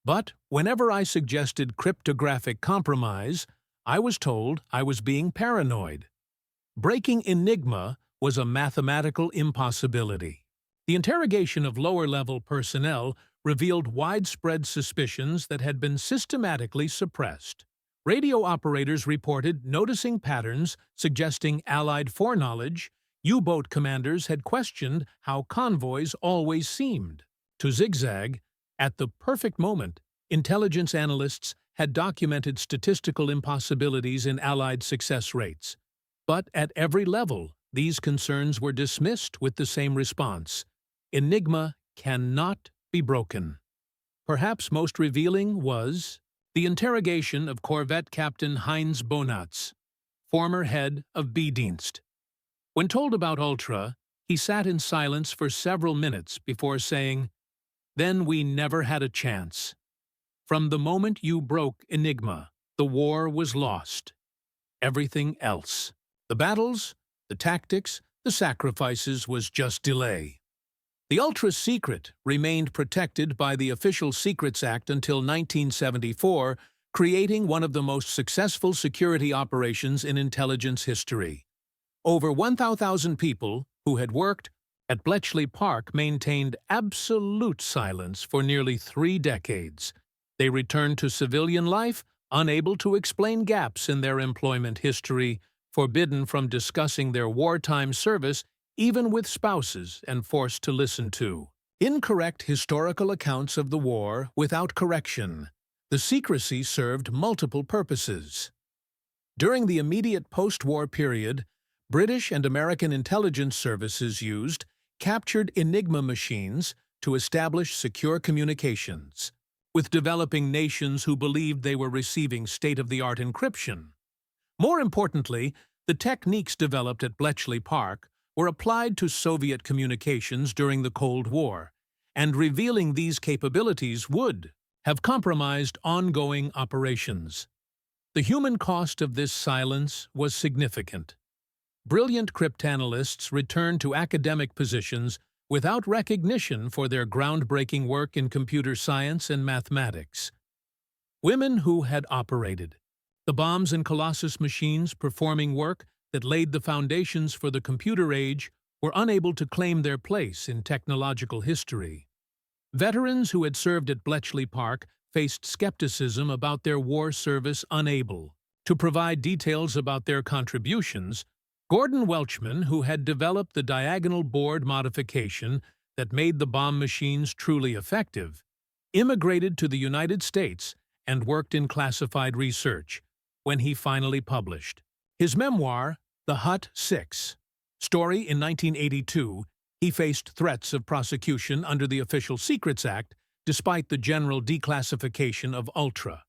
But whenever I suggested cryptographic compromise, I was told I was being paranoid. Breaking Enigma was a mathematical impossibility." The interrogation of lower-level personnel revealed widespread suspicions that had been systematically suppressed. Radio operators reported noticing patterns suggesting Allied foreknowledge. U-boat commanders had questioned how convoys always seemed to zigzag. At the perfect moment, intelligence analysts had documented statistical impossibilities in Allied success rates. But at every level, these concerns were dismissed with the same response: Enigma cannot be broken. Perhaps most revealing was the interrogation of Corvette Captain Heinz Bonatz, former head of B-Dienst. When told about Ultra, he sat in silence for several minutes before saying, "Then we never had a chance. From the moment you broke Enigma, the war was lost. Everything else, the battles, the tactics, the sacrifices, was just delay." The ultra-secret remained protected by the Official Secrets Act until 1974, creating one of the most successful security operations in intelligence history. Over 1,000 people who had worked at Bletchley Park maintained absolute silence for nearly 3 decades. They returned to civilian life, unable to explain gaps in their employment history, forbidden from discussing their wartime service even with spouses, and forced to listen to incorrect historical accounts of the war without correction. The secrecy served multiple purposes. During the immediate post-war period, British and American intelligence services used captured Enigma machines to establish secure communications with developing nations who believed they were receiving state-of-the-art encryption. More importantly, the techniques developed at Bletchley Park were applied to Soviet communications during the Cold War, and revealing these capabilities would have compromised ongoing operations. The human cost of this silence was significant. Brilliant cryptanalysts returned to academic positions without recognition for their groundbreaking work in computer science and mathematics. Women who had operated the bombs and Colossus machines, performing work that laid the foundations for the computer age, were unable to claim their place in technological history. Veterans who had served at Bletchley Park faced skepticism about their war service, unable to provide details about their contributions. Gordon Welchman, who had developed the diagonal board modification that made the bomb machines truly effective, immigrated to the United States and worked in classified research when he finally published his memoir, The Hut 6. Story in 1982, he faced threats of prosecution under the Official Secrets Act despite the general declassification of Ultra.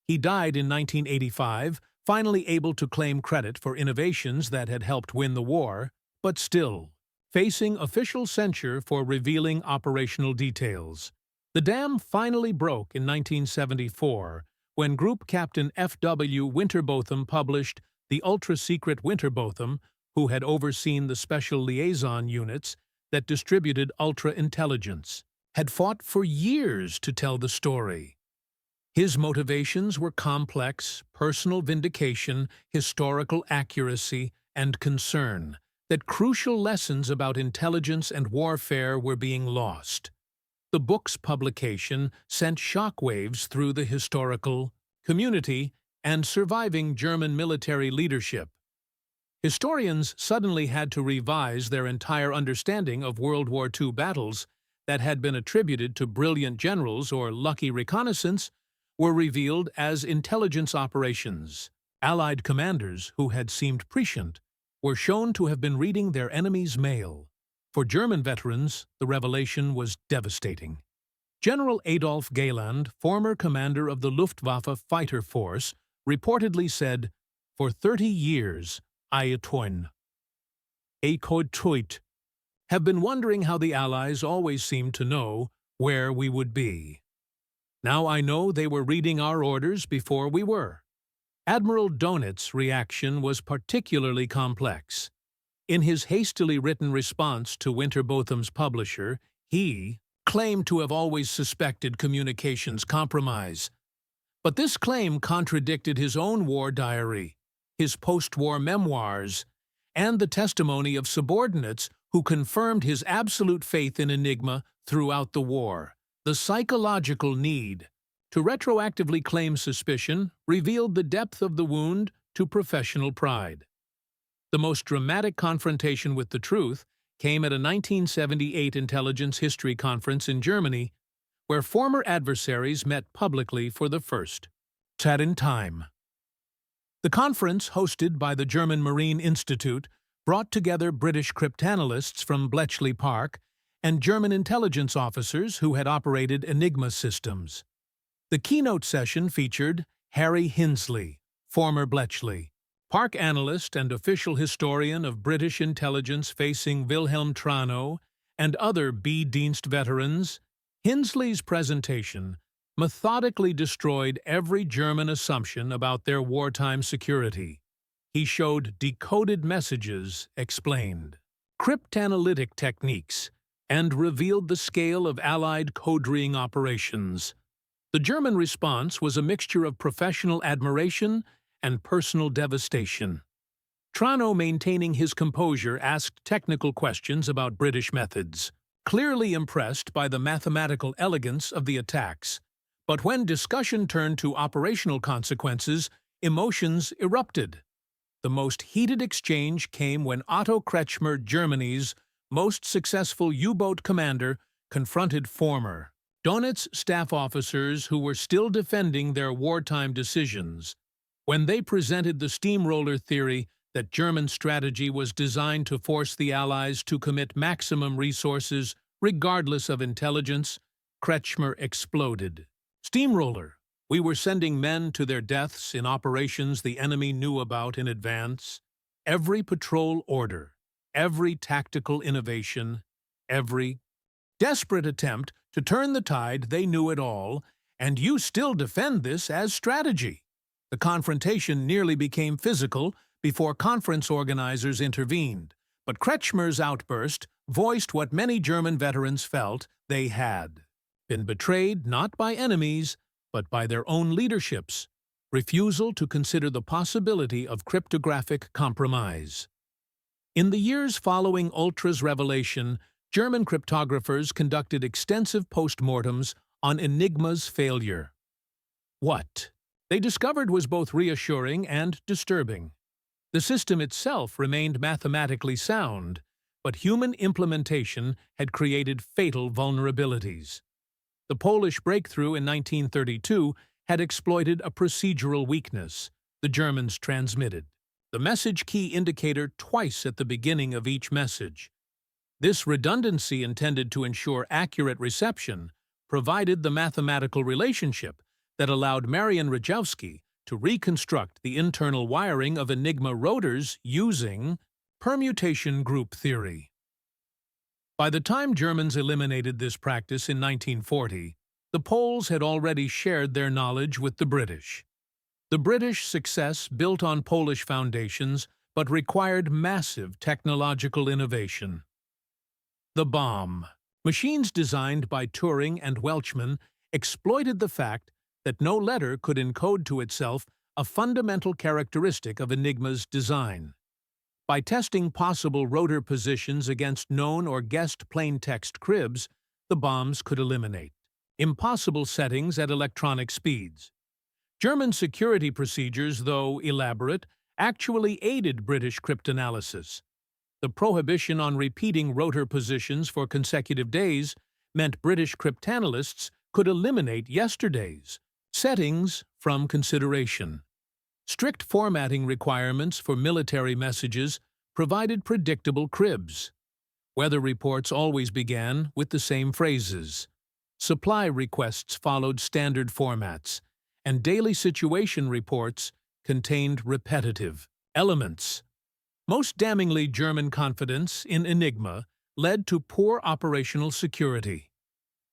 He died in 1985, finally able to claim credit for innovations that had helped win the war, but still facing official censure for revealing operational details. The dam finally broke in 1974 when Group Captain F.W. Winterbotham published the ultra-secret Winterbotham, who had overseen the special liaison units that distributed ultra-intelligence, had fought for years to tell the story. His motivations were complex: personal vindication, historical accuracy, and concern that crucial lessons about intelligence and warfare were being lost. The book's publication sent shockwaves through the historical community and surviving German military leadership. Historians suddenly had to revise their entire understanding of World War II battles that had been attributed to brilliant generals or lucky reconnaissance were revealed as intelligence operations. Allied commanders who had seemed prescient were shown to have been reading their enemy's mail. For German veterans, the revelation was devastating. General Adolf Gehland, former commander of the Luftwaffe fighter force, reportedly said, "For 30 years, I have been wondering how the Allies always seemed to know where we would be. Now I know they were reading our orders before we were." Admiral Dönitz's reaction was particularly complex. In his hastily written response to Winterbotham's publisher, he claimed to have always suspected communications compromise. But this claim contradicted his own war diary, his post-war memoirs, and the testimony of subordinates who confirmed his absolute faith in Enigma throughout the war. The psychological need to retroactively claim suspicion revealed the depth of the wound to professional pride. The most dramatic confrontation with the truth came at a 1978 intelligence history conference in Germany, where former adversaries met publicly for the first time. The conference, hosted by the German Marine Institute, brought together British cryptanalysts from Bletchley Park and German intelligence officers who had operated Enigma systems. The keynote session featured Harry Hinsley, former Bletchley Park analyst and official historian of British intelligence facing Wilhelm Trano and other B-Dienst veterans. Hinsley's presentation methodically destroyed every German assumption about their wartime security. He showed decoded messages, explained cryptanalytic techniques, and revealed the scale of Allied codebreaking operations. The German response was a mixture of professional admiration and personal devastation. Trano, maintaining his composure, asked technical questions about British methods, clearly impressed by the mathematical elegance of the attacks. But when discussion turned to operational consequences, emotions erupted. The most heated exchange came when Otto Kretschmer, Germany's most successful U-boat commander, confronted former Dönitz staff officers who were still defending their wartime decisions. When they presented the steamroller theory that German strategy was designed to force the Allies to commit maximum resources regardless of intelligence, Kretschmer exploded. "Steamroller! We were sending men to their deaths in operations the enemy knew about in advance. Every patrol order, every tactical innovation, every desperate attempt to turn the tide, they knew it all, and you still defend this as strategy." The confrontation nearly became physical before conference organizers intervened, but Kretschmer's outburst voiced what many German veterans felt: they had been betrayed not by enemies, but by their own leadership's refusal to consider the possibility of cryptographic compromise. In the years following Ultra's revelation, German cryptographers conducted extensive postmortems on Enigma's failure. What they discovered was both reassuring and disturbing. The system itself remained mathematically sound, but human implementation had created fatal vulnerabilities. The Polish breakthrough in 1932 had exploited a procedural weakness. The Germans transmitted the message key indicator twice at the beginning of each message. This redundancy, intended to ensure accurate reception, provided the mathematical relationship that allowed Marian Rejewski to reconstruct the internal wiring of Enigma rotors using permutation group theory. By the time Germans eliminated this practice in 1940, the Poles had already shared their knowledge with the British. The British success built on Polish foundations but required massive technological innovation. The Bombe. Machines designed by Turing and Welchman exploited the fact that no letter could encode to itself a fundamental characteristic of Enigma's design. By testing possible rotor positions against known or guessed plaintext cribs, the bombs could eliminate impossible settings at electronic speeds. German security procedures, though elaborate, actually aided British cryptanalysis. The prohibition on repeating rotor positions for consecutive days meant British cryptanalysts could eliminate yesterday's settings from consideration. Strict formatting requirements for military messages provided predictable cribs. Weather reports always began with the same phrases. Supply requests followed standard formats, and daily situation reports contained repetitive elements. Most damningly, German confidence in Enigma led to poor operational security.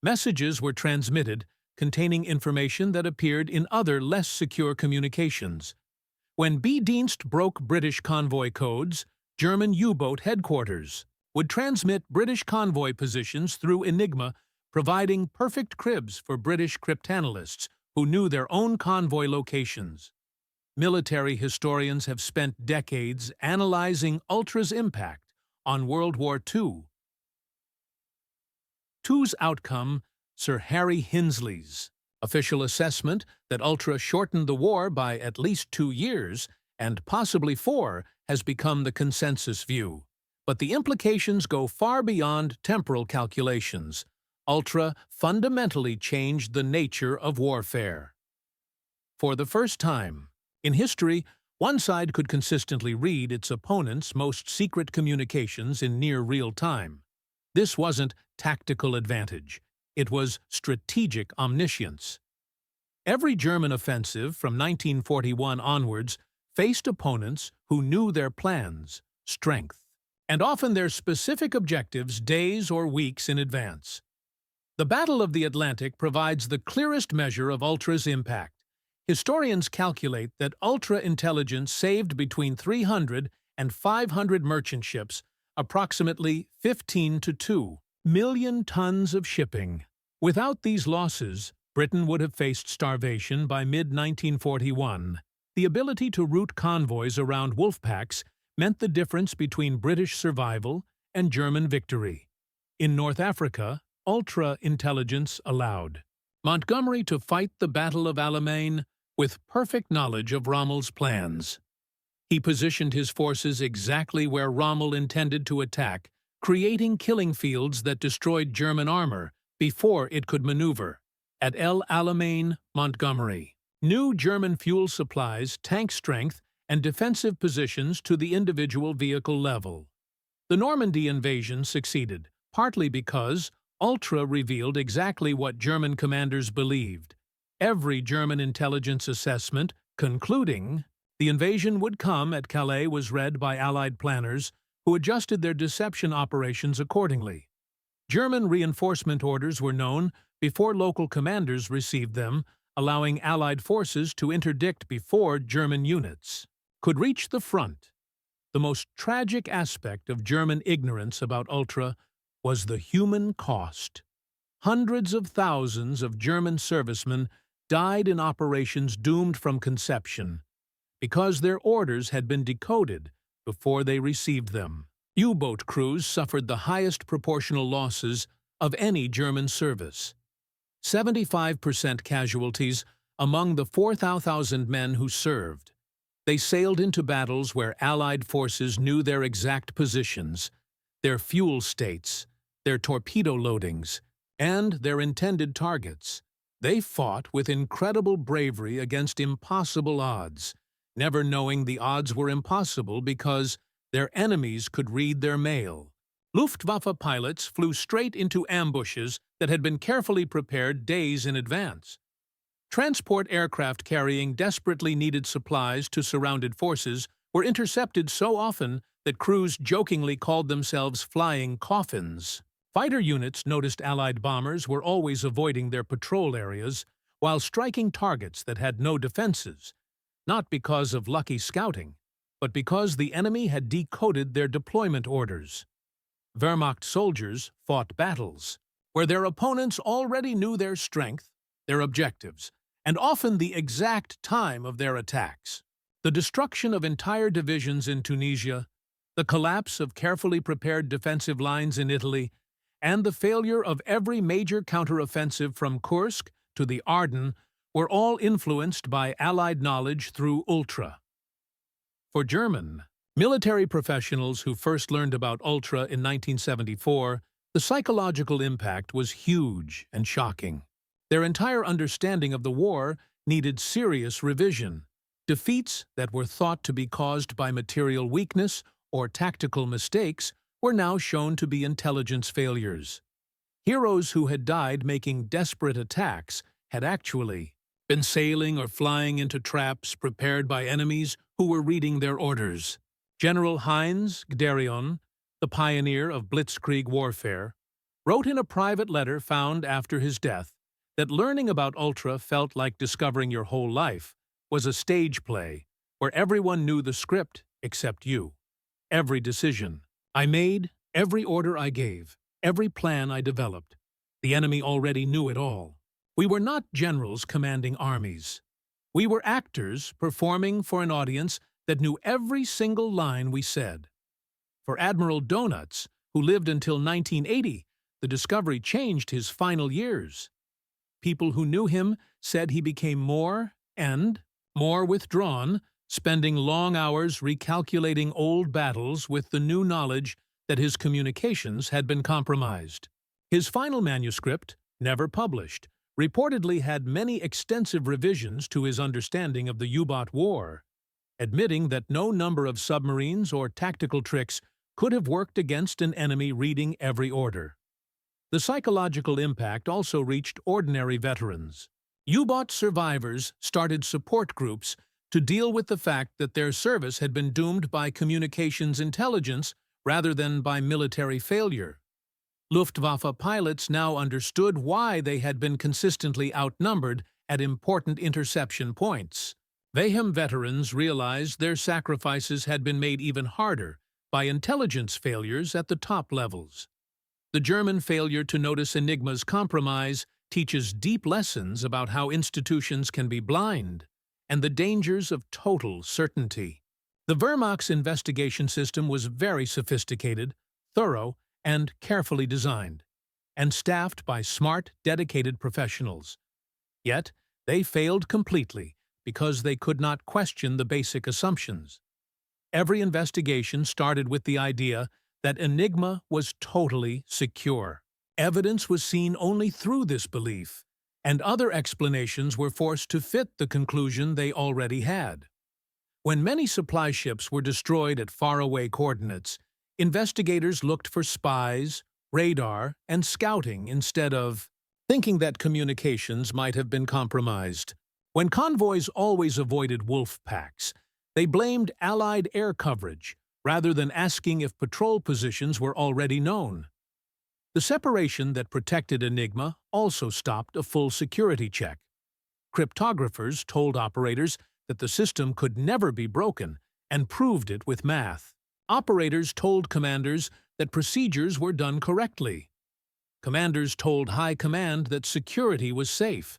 Messages were transmitted containing information that appeared in other less secure communications. When B-Dienst broke British convoy codes, German U-boat headquarters would transmit British convoy positions through Enigma, providing perfect cribs for British cryptanalysts who knew their own convoy locations. Military historians have spent decades analyzing Ultra's impact on World War II. II's outcome, Sir Harry Hinsley's official assessment that Ultra shortened the war by at least 2 years, and possibly 4, has become the consensus view. But the implications go far beyond temporal calculations. Ultra fundamentally changed the nature of warfare. For the first time in history, one side could consistently read its opponent's most secret communications in near real time. This wasn't tactical advantage. It was strategic omniscience. Every German offensive from 1941 onwards faced opponents who knew their plans, strength, and often their specific objectives days or weeks in advance. The Battle of the Atlantic provides the clearest measure of Ultra's impact. Historians calculate that Ultra intelligence saved between 300 and 500 merchant ships, approximately 15 to 2 million tons of shipping. Without these losses, Britain would have faced starvation by mid-1941. The ability to route convoys around wolf packs meant the difference between British survival and German victory. In North Africa, Ultra intelligence allowed Montgomery to fight the Battle of Alamein with perfect knowledge of Rommel's plans. He positioned his forces exactly where Rommel intended to attack, creating killing fields that destroyed German armor before it could maneuver. At El Alamein, Montgomery knew German fuel supplies, tank strength, and defensive positions to the individual vehicle level. The Normandy invasion succeeded, partly because Ultra revealed exactly what German commanders believed. Every German intelligence assessment concluding the invasion would come at Calais was read by Allied planners who adjusted their deception operations accordingly. German reinforcement orders were known before local commanders received them, allowing Allied forces to interdict before German units could reach the front. The most tragic aspect of German ignorance about Ultra was the human cost. Hundreds of thousands of German servicemen died in operations doomed from conception because their orders had been decoded before they received them. U-boat crews suffered the highest proportional losses of any German service. 75% casualties among the 4,000 men who served. They sailed into battles where Allied forces knew their exact positions, their fuel states, their torpedo loadings, and their intended targets. They fought with incredible bravery against impossible odds, never knowing the odds were impossible because their enemies could read their mail. Luftwaffe pilots flew straight into ambushes that had been carefully prepared days in advance. Transport aircraft carrying desperately needed supplies to surrounded forces were intercepted so often that crews jokingly called themselves flying coffins. Fighter units noticed Allied bombers were always avoiding their patrol areas while striking targets that had no defenses, not because of lucky scouting, but because the enemy had decoded their deployment orders. Wehrmacht soldiers fought battles where their opponents already knew their strength, their objectives, and often the exact time of their attacks. The destruction of entire divisions in Tunisia, the collapse of carefully prepared defensive lines in Italy, and the failure of every major counteroffensive from Kursk to the Ardennes were all influenced by Allied knowledge through Ultra. For German military professionals who first learned about Ultra in 1974, the psychological impact was huge and shocking. Their entire understanding of the war needed serious revision. Defeats that were thought to be caused by material weakness or tactical mistakes were now shown to be intelligence failures. Heroes who had died making desperate attacks had actually been sailing or flying into traps prepared by enemies who were reading their orders. General Heinz Guderian, the pioneer of blitzkrieg warfare, wrote in a private letter found after his death that learning about Ultra felt like discovering your whole life was a stage play where everyone knew the script except you. Every decision I made, every order I gave, every plan I developed, the enemy already knew it all. We were not generals commanding armies. We were actors performing for an audience that knew every single line we said. For Admiral Dönitz, who lived until 1980, the discovery changed his final years. People who knew him said he became more withdrawn, spending long hours recalculating old battles with the new knowledge that his communications had been compromised. His final manuscript, never published, reportedly had many extensive revisions to his understanding of the U-boat war, admitting that no number of submarines or tactical tricks could have worked against an enemy reading every order. The psychological impact also reached ordinary veterans. U-boat survivors started support groups to deal with the fact that their service had been doomed by communications intelligence rather than by military failure. Luftwaffe pilots now understood why they had been consistently outnumbered at important interception points. Vaham veterans realized their sacrifices had been made even harder by intelligence failures at the top levels. The German failure to notice Enigma's compromise teaches deep lessons about how institutions can be blind and the dangers of total certainty. The Wehrmacht's investigation system was very sophisticated, thorough, and carefully designed, and staffed by smart, dedicated professionals. Yet, they failed completely because they could not question the basic assumptions. Every investigation started with the idea that Enigma was totally secure. Evidence was seen only through this belief, and other explanations were forced to fit the conclusion they already had. When many supply ships were destroyed at faraway coordinates, investigators looked for spies, radar, and scouting instead of thinking that communications might have been compromised. When convoys always avoided wolf packs, they blamed Allied air coverage rather than asking if patrol positions were already known. The separation that protected Enigma also stopped a full security check. Cryptographers told operators that the system could never be broken and proved it with math. Operators told commanders that procedures were done correctly. Commanders told high command that security was safe.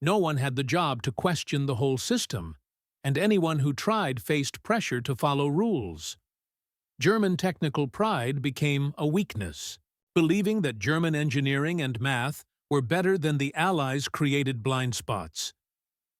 No one had the job to question the whole system, and anyone who tried faced pressure to follow rules. German technical pride became a weakness, believing that German engineering and math were better than the Allies' created blind spots.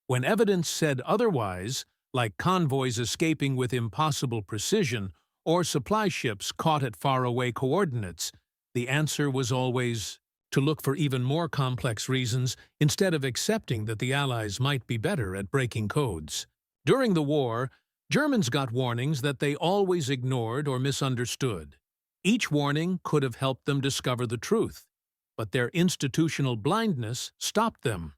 When evidence said otherwise, like convoys escaping with impossible precision or supply ships caught at faraway coordinates, the answer was always to look for even more complex reasons instead of accepting that the Allies might be better at breaking codes. During the war, Germans got warnings that they always ignored or misunderstood. Each warning could have helped them discover the truth, but their institutional blindness stopped them.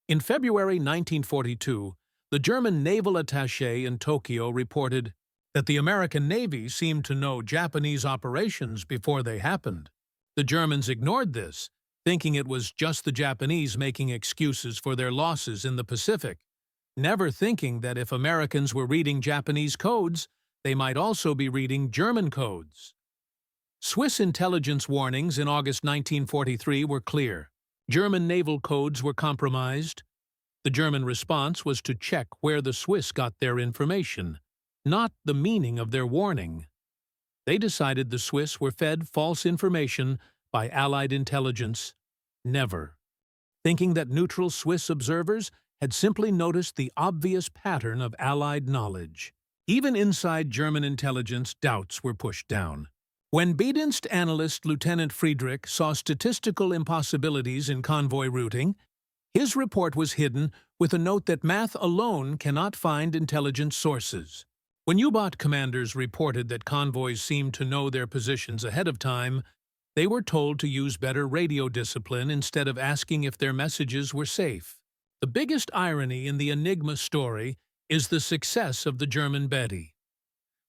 In February 1942, the German naval attaché in Tokyo reported that the American Navy seemed to know Japanese operations before they happened. The Germans ignored this, thinking it was just the Japanese making excuses for their losses in the Pacific, never thinking that if Americans were reading Japanese codes, they might also be reading German codes. Swiss intelligence warnings in August 1943 were clear. German naval codes were compromised. The German response was to check where the Swiss got their information, not the meaning of their warning. They decided the Swiss were fed false information by Allied intelligence. Never. Thinking that neutral Swiss observers had simply noticed the obvious pattern of Allied knowledge. Even inside German intelligence, doubts were pushed down. When Bedienst analyst Lieutenant Friedrich saw statistical impossibilities in convoy routing, his report was hidden with a note that math alone cannot find intelligence sources. When U-boat commanders reported that convoys seemed to know their positions ahead of time, they were told to use better radio discipline instead of asking if their messages were safe. The biggest irony in the Enigma story is the success of the German Betty.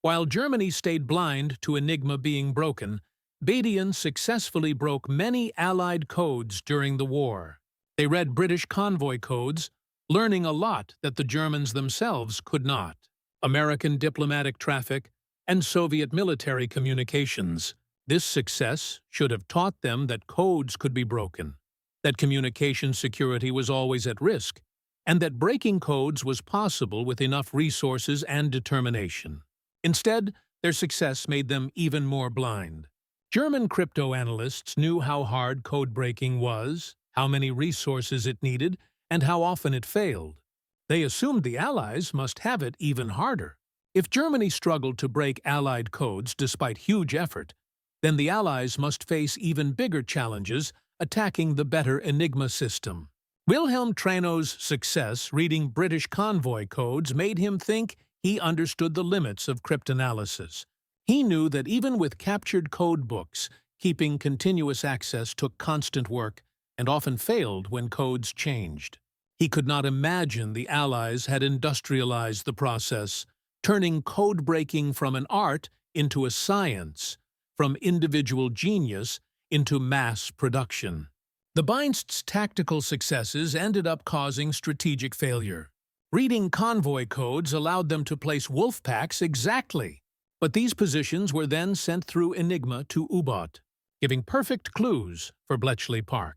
While Germany stayed blind to Enigma being broken, Bedian successfully broke many Allied codes during the war. They read British convoy codes, learning a lot that the Germans themselves could not. American diplomatic traffic, and Soviet military communications. This success should have taught them that codes could be broken, that communication security was always at risk, and that breaking codes was possible with enough resources and determination. Instead, their success made them even more blind. German crypto-analysts knew how hard code-breaking was, how many resources it needed, and how often it failed. They assumed the Allies must have it even harder. If Germany struggled to break Allied codes despite huge effort, then the Allies must face even bigger challenges attacking the better Enigma system. Wilhelm Treno's success reading British convoy codes made him think he understood the limits of cryptanalysis. He knew that even with captured code books, keeping continuous access took constant work and often failed when codes changed. He could not imagine the Allies had industrialized the process, turning code-breaking from an art into a science, from individual genius into mass production. The Beinst's tactical successes ended up causing strategic failure. Reading convoy codes allowed them to place wolf packs exactly, but these positions were then sent through Enigma to U-boat, giving perfect clues for Bletchley Park.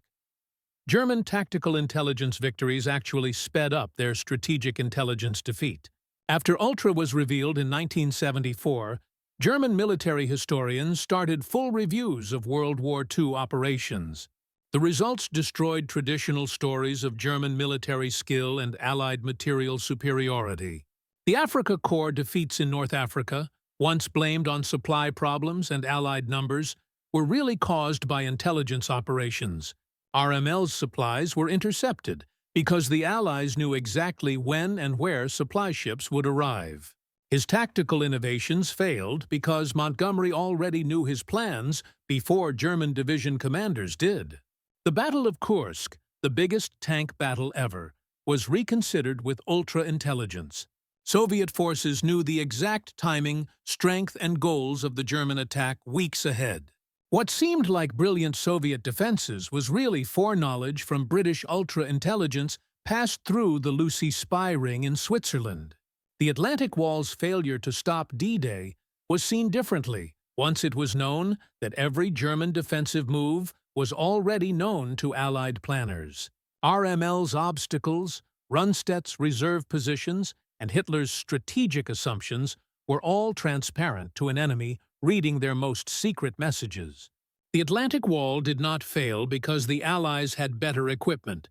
German tactical intelligence victories actually sped up their strategic intelligence defeat. After Ultra was revealed in 1974, German military historians started full reviews of World War II operations. The results destroyed traditional stories of German military skill and Allied material superiority. The Africa Corps defeats in North Africa, once blamed on supply problems and Allied numbers, were really caused by intelligence operations. RML's supplies were intercepted because the Allies knew exactly when and where supply ships would arrive. His tactical innovations failed because Montgomery already knew his plans before German division commanders did. The Battle of Kursk, the biggest tank battle ever, was reconsidered with ultra-intelligence. Soviet forces knew the exact timing, strength, and goals of the German attack weeks ahead. What seemed like brilliant Soviet defenses was really foreknowledge from British ultra-intelligence passed through the Lucy spy ring in Switzerland. The Atlantic Wall's failure to stop D-Day was seen differently once it was known that every German defensive move was already known to Allied planners. RML's obstacles, Rundstedt's reserve positions, and Hitler's strategic assumptions were all transparent to an enemy reading their most secret messages. The Atlantic Wall did not fail because the Allies had better equipment,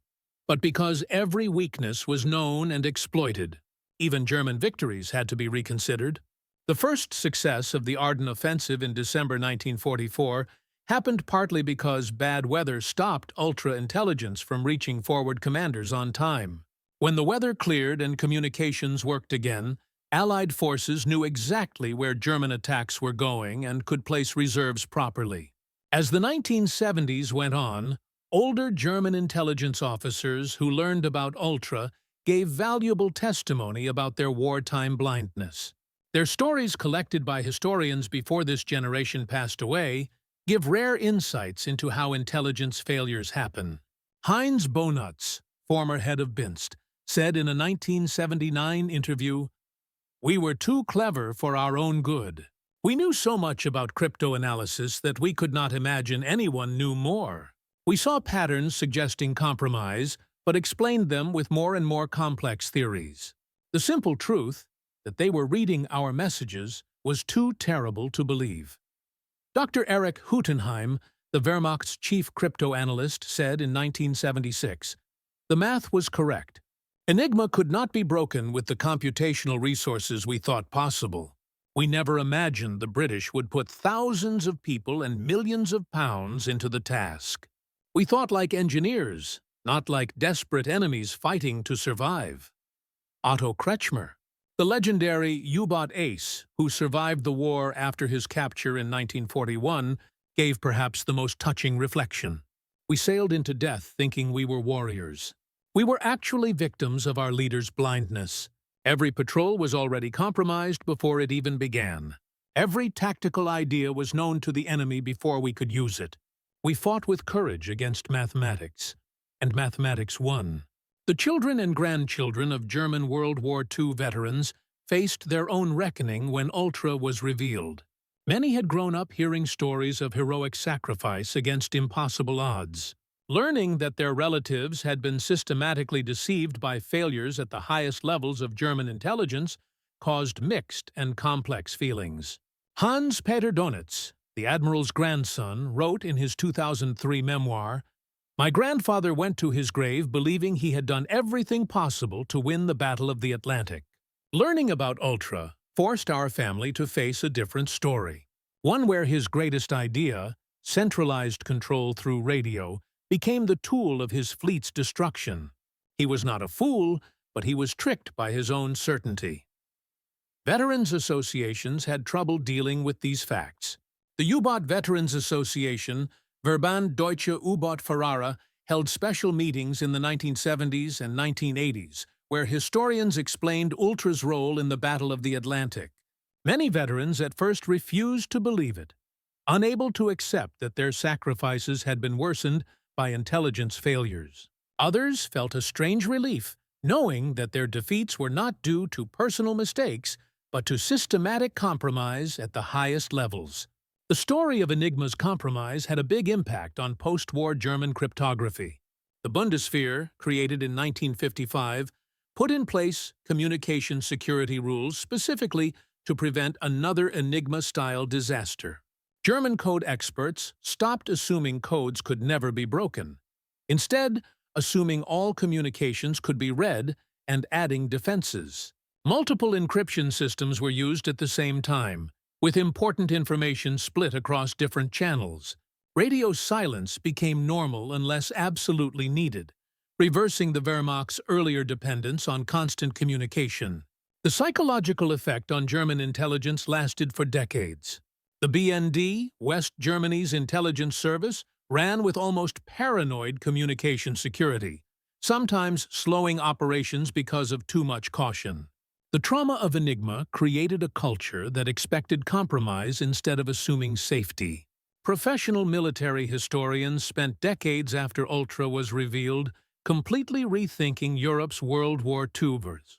but because every weakness was known and exploited. Even German victories had to be reconsidered. The first success of the Ardennes Offensive in December 1944 happened partly because bad weather stopped ultra-intelligence from reaching forward commanders on time. When the weather cleared and communications worked again, Allied forces knew exactly where German attacks were going and could place reserves properly. As the 1970s went on, older German intelligence officers who learned about Ultra gave valuable testimony about their wartime blindness. Their stories, collected by historians before this generation passed away, give rare insights into how intelligence failures happen. Heinz Bonutz, former head of BINST, said in a 1979 interview, "We were too clever for our own good. We knew so much about cryptoanalysis that we could not imagine anyone knew more. We saw patterns suggesting compromise, but explained them with more and more complex theories. The simple truth, that they were reading our messages, was too terrible to believe. Dr. Erich Huttenheim, the Wehrmacht's chief crypto-analyst, said in 1976, "The math was correct. Enigma could not be broken with the computational resources we thought possible. We never imagined the British would put thousands of people and millions of pounds into the task. We thought like engineers, not like desperate enemies fighting to survive." Otto Kretschmer, the legendary U-boat ace who survived the war after his capture in 1941, gave perhaps the most touching reflection. "We sailed into death thinking we were warriors. We were actually victims of our leader's blindness. Every patrol was already compromised before it even began. Every tactical idea was known to the enemy before we could use it. We fought with courage against mathematics, and mathematics won." The children and grandchildren of German World War II veterans faced their own reckoning when Ultra was revealed. Many had grown up hearing stories of heroic sacrifice against impossible odds. Learning that their relatives had been systematically deceived by failures at the highest levels of German intelligence caused mixed and complex feelings. Hans-Peter Dönitz, the Admiral's grandson, wrote in his 2003 memoir, "My grandfather went to his grave believing he had done everything possible to win the Battle of the Atlantic." Learning about Ultra forced our family to face a different story, one where his greatest idea, centralized control through radio, became the tool of his fleet's destruction. He was not a fool, but he was tricked by his own certainty. Veterans associations had trouble dealing with these facts. The U-Boat Veterans Association, Verband Deutsche U-Boot-Fahrer, held special meetings in the 1970s and 1980s, where historians explained Ultra's role in the Battle of the Atlantic. Many veterans at first refused to believe it, unable to accept that their sacrifices had been worsened by intelligence failures. Others felt a strange relief, knowing that their defeats were not due to personal mistakes, but to systematic compromise at the highest levels. The story of Enigma's compromise had a big impact on post-war German cryptography. The Bundeswehr, created in 1955, put in place communication security rules specifically to prevent another Enigma-style disaster. German code experts stopped assuming codes could never be broken, instead assuming all communications could be read and adding defenses. Multiple encryption systems were used at the same time, with important information split across different channels. Radio silence became normal unless absolutely needed, reversing the Wehrmacht's earlier dependence on constant communication. The psychological effect on German intelligence lasted for decades. The BND, West Germany's intelligence service, ran with almost paranoid communication security, sometimes slowing operations because of too much caution. The trauma of Enigma created a culture that expected compromise instead of assuming safety. Professional military historians spent decades after Ultra was revealed completely rethinking Europe's World War II verse.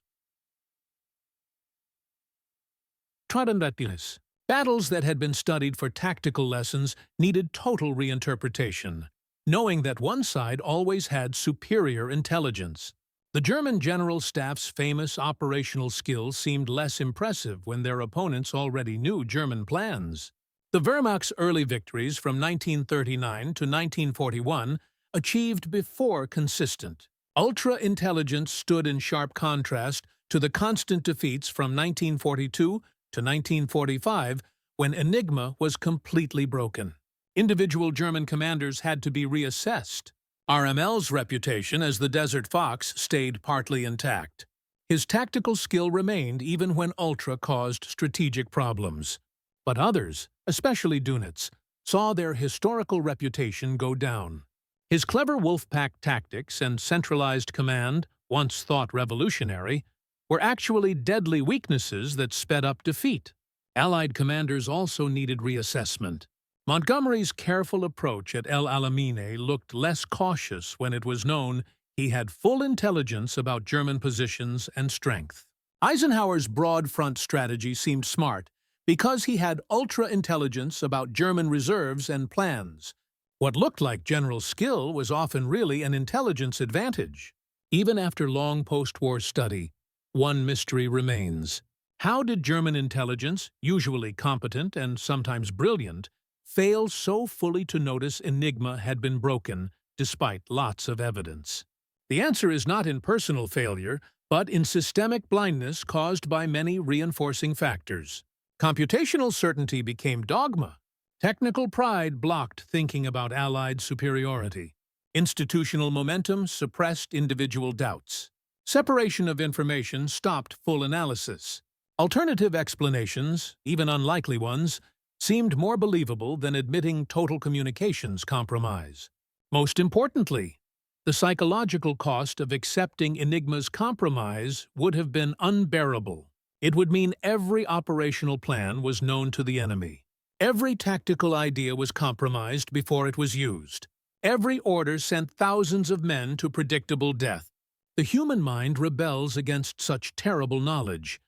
Battles that had been studied for tactical lessons needed total reinterpretation, knowing that one side always had superior intelligence. The German General Staff's famous operational skills seemed less impressive when their opponents already knew German plans. The Wehrmacht's early victories from 1939 to 1941 achieved before consistent. Ultra-intelligence stood in sharp contrast to the constant defeats from 1942 to 1945, when Enigma was completely broken. Individual German commanders had to be reassessed. RML's reputation as the Desert Fox stayed partly intact. His tactical skill remained even when Ultra caused strategic problems. But others, especially Dönitz, saw their historical reputation go down. His clever wolfpack tactics and centralized command, once thought revolutionary, were actually deadly weaknesses that sped up defeat. Allied commanders also needed reassessment. Montgomery's careful approach at El Alamein looked less cautious when it was known he had full intelligence about German positions and strength. Eisenhower's broad front strategy seemed smart because he had ultra-intelligence about German reserves and plans. What looked like general skill was often really an intelligence advantage. Even after long post-war study, one mystery remains. How did German intelligence, usually competent and sometimes brilliant, fail so fully to notice Enigma had been broken, despite lots of evidence? The answer is not in personal failure, but in systemic blindness caused by many reinforcing factors. Computational certainty became dogma. Technical pride blocked thinking about Allied superiority. Institutional momentum suppressed individual doubts. Separation of information stopped full analysis. Alternative explanations, even unlikely ones, seemed more believable than admitting total communications compromise. Most importantly, the psychological cost of accepting Enigma's compromise would have been unbearable. It would mean every operational plan was known to the enemy. Every tactical idea was compromised before it was used. Every order sent thousands of men to predictable death. The human mind rebels against such terrible knowledge,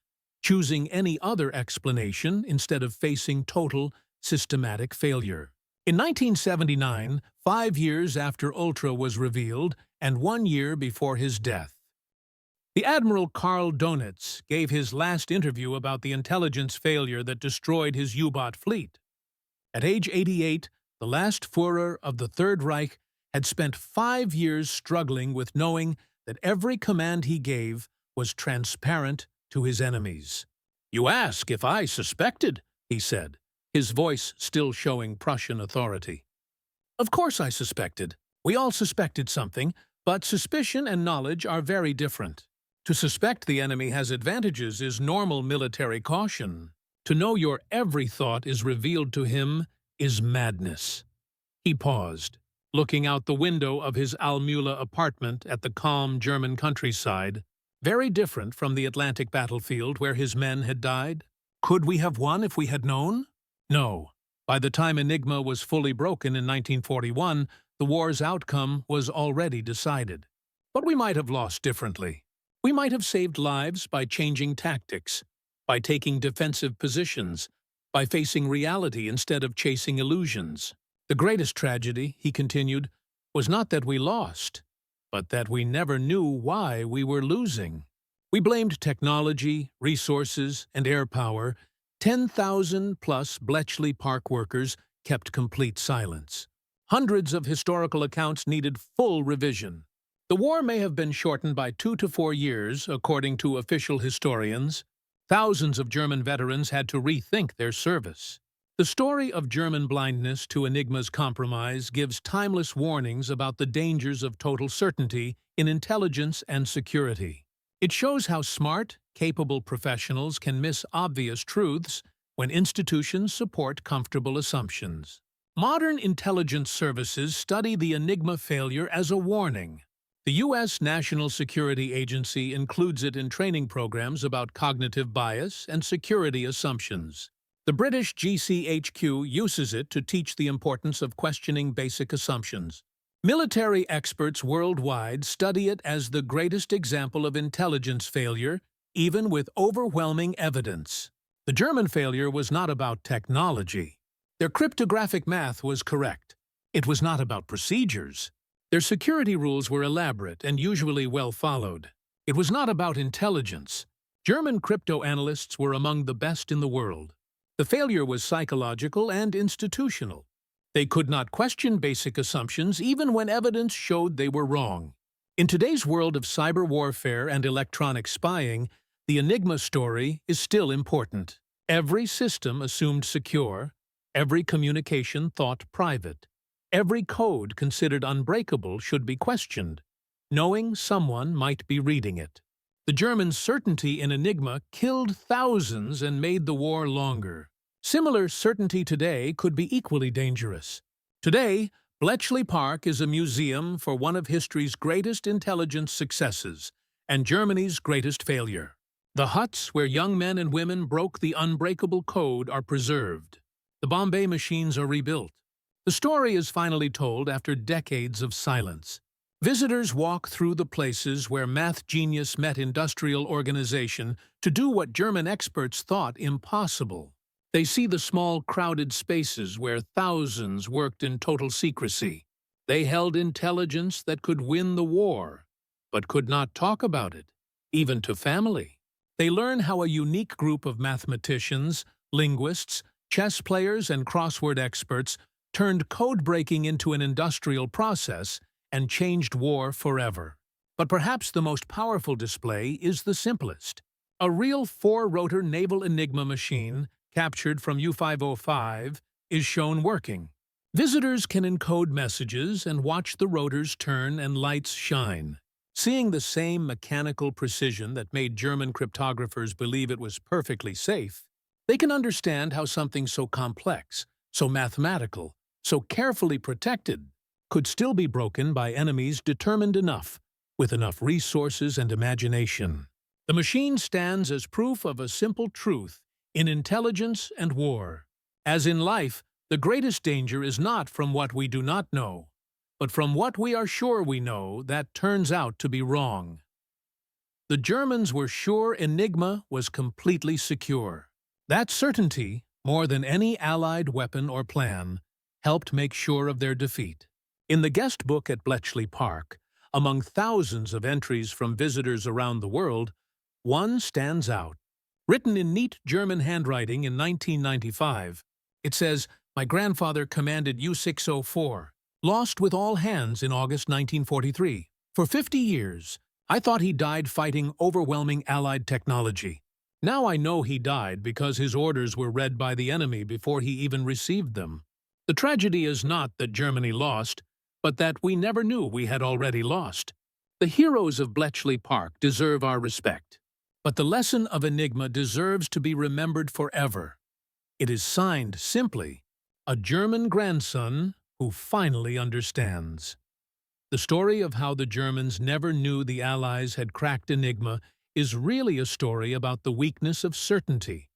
choosing any other explanation instead of facing total, systematic failure. In 1979, 5 years after Ultra was revealed and 1 year before his death, the Admiral Karl Dönitz gave his last interview about the intelligence failure that destroyed his U-boat fleet. At age 88, the last Führer of the Third Reich had spent 5 years struggling with knowing that every command he gave was transparent to his enemies. "You ask if I suspected," he said, his voice still showing Prussian authority. "Of course I suspected. We all suspected something, but suspicion and knowledge are very different. To suspect the enemy has advantages is normal military caution. To know your every thought is revealed to him is madness." He paused, looking out the window of his Almühle apartment at the calm German countryside, very different from the Atlantic battlefield where his men had died. Could we have won if we had known? No. By the time Enigma was fully broken in 1941, the war's outcome was already decided. But we might have lost differently. We might have saved lives by changing tactics, by taking defensive positions, by facing reality instead of chasing illusions. The greatest tragedy, he continued, was not that we lost, but that we never knew why we were losing. We blamed technology, resources, and air power. 10,000-plus Bletchley Park workers kept complete silence. Hundreds of historical accounts needed full revision. The war may have been shortened by 2 to 4 years, according to official historians. Thousands of German veterans had to rethink their service. The story of German blindness to Enigma's compromise gives timeless warnings about the dangers of total certainty in intelligence and security. It shows how smart, capable professionals can miss obvious truths when institutions support comfortable assumptions. Modern intelligence services study the Enigma failure as a warning. The U.S. National Security Agency includes it in training programs about cognitive bias and security assumptions. The British GCHQ uses it to teach the importance of questioning basic assumptions. Military experts worldwide study it as the greatest example of intelligence failure, even with overwhelming evidence. The German failure was not about technology. Their cryptographic math was correct. It was not about procedures. Their security rules were elaborate and usually well followed. It was not about intelligence. German crypto analysts were among the best in the world. The failure was psychological and institutional. They could not question basic assumptions even when evidence showed they were wrong. In today's world of cyber warfare and electronic spying, the Enigma story is still important. Every system assumed secure, every communication thought private. Every code considered unbreakable should be questioned, knowing someone might be reading it. The Germans' certainty in Enigma killed thousands and made the war longer. Similar certainty today could be equally dangerous. Today, Bletchley Park is a museum for one of history's greatest intelligence successes and Germany's greatest failure. The huts where young men and women broke the unbreakable code are preserved. The Bombe machines are rebuilt. The story is finally told after decades of silence. Visitors walk through the places where math genius met industrial organization to do what German experts thought impossible. They see the small, crowded spaces where thousands worked in total secrecy. They held intelligence that could win the war, but could not talk about it, even to family. They learn how a unique group of mathematicians, linguists, chess players, and crossword experts turned code-breaking into an industrial process and changed war forever. But perhaps the most powerful display is the simplest. A real four-rotor naval Enigma machine, captured from U-505, is shown working. Visitors can encode messages and watch the rotors turn and lights shine. Seeing the same mechanical precision that made German cryptographers believe it was perfectly safe, they can understand how something so complex, so mathematical, so carefully protected, could still be broken by enemies determined enough, with enough resources and imagination. The machine stands as proof of a simple truth in intelligence and war. As in life, the greatest danger is not from what we do not know, but from what we are sure we know that turns out to be wrong. The Germans were sure Enigma was completely secure. That certainty, more than any Allied weapon or plan, helped make sure of their defeat. In the guest book at Bletchley Park, among thousands of entries from visitors around the world, one stands out. Written in neat German handwriting in 1995, it says, "My grandfather commanded U-604, lost with all hands in August 1943. For 50 years, I thought he died fighting overwhelming Allied technology. Now I know he died because his orders were read by the enemy before he even received them. The tragedy is not that Germany lost, but that we never knew we had already lost. The heroes of Bletchley Park deserve our respect. But the lesson of Enigma deserves to be remembered forever. It is signed simply, a German grandson who finally understands." The story of how the Germans never knew the Allies had cracked Enigma is really a story about the weakness of certainty,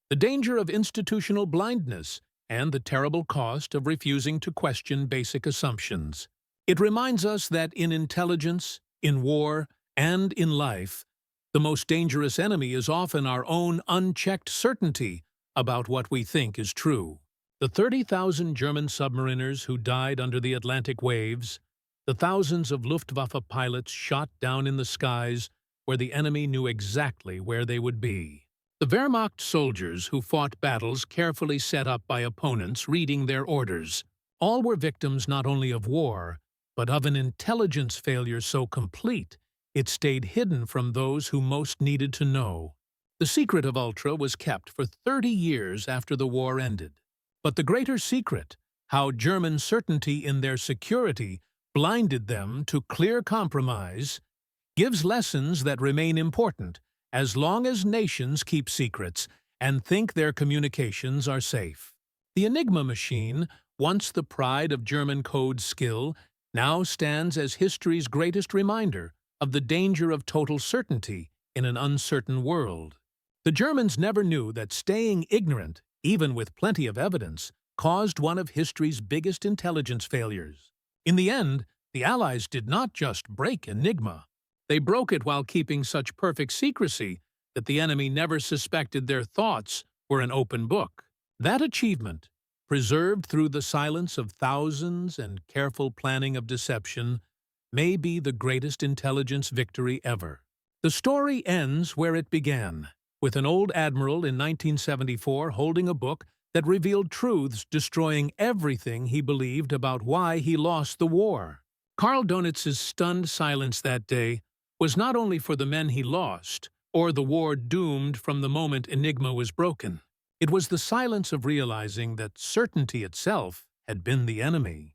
the danger of institutional blindness, and the terrible cost of refusing to question basic assumptions. It reminds us that in intelligence, in war, and in life, the most dangerous enemy is often our own unchecked certainty about what we think is true. The 30,000 German submariners who died under the Atlantic waves, the thousands of Luftwaffe pilots shot down in the skies where the enemy knew exactly where they would be. The Wehrmacht soldiers who fought battles carefully set up by opponents reading their orders. All were victims not only of war, but of an intelligence failure so complete it stayed hidden from those who most needed to know. The secret of Ultra was kept for 30 years after the war ended. But the greater secret, how German certainty in their security blinded them to clear compromise, gives lessons that remain important as long as nations keep secrets and think their communications are safe. The Enigma machine, once the pride of German code skill, now stands as history's greatest reminder of the danger of total certainty in an uncertain world. The Germans never knew that staying ignorant, even with plenty of evidence, caused one of history's biggest intelligence failures. In the end, the Allies did not just break Enigma. They broke it while keeping such perfect secrecy that the enemy never suspected their thoughts were an open book. That achievement, preserved through the silence of thousands and careful planning of deception, may be the greatest intelligence victory ever. The story ends where it began, with an old admiral in 1974 holding a book that revealed truths destroying everything he believed about why he lost the war. Karl Dönitz's stunned silence that day was not only for the men he lost, or the war doomed from the moment Enigma was broken. It was the silence of realizing that certainty itself had been the enemy.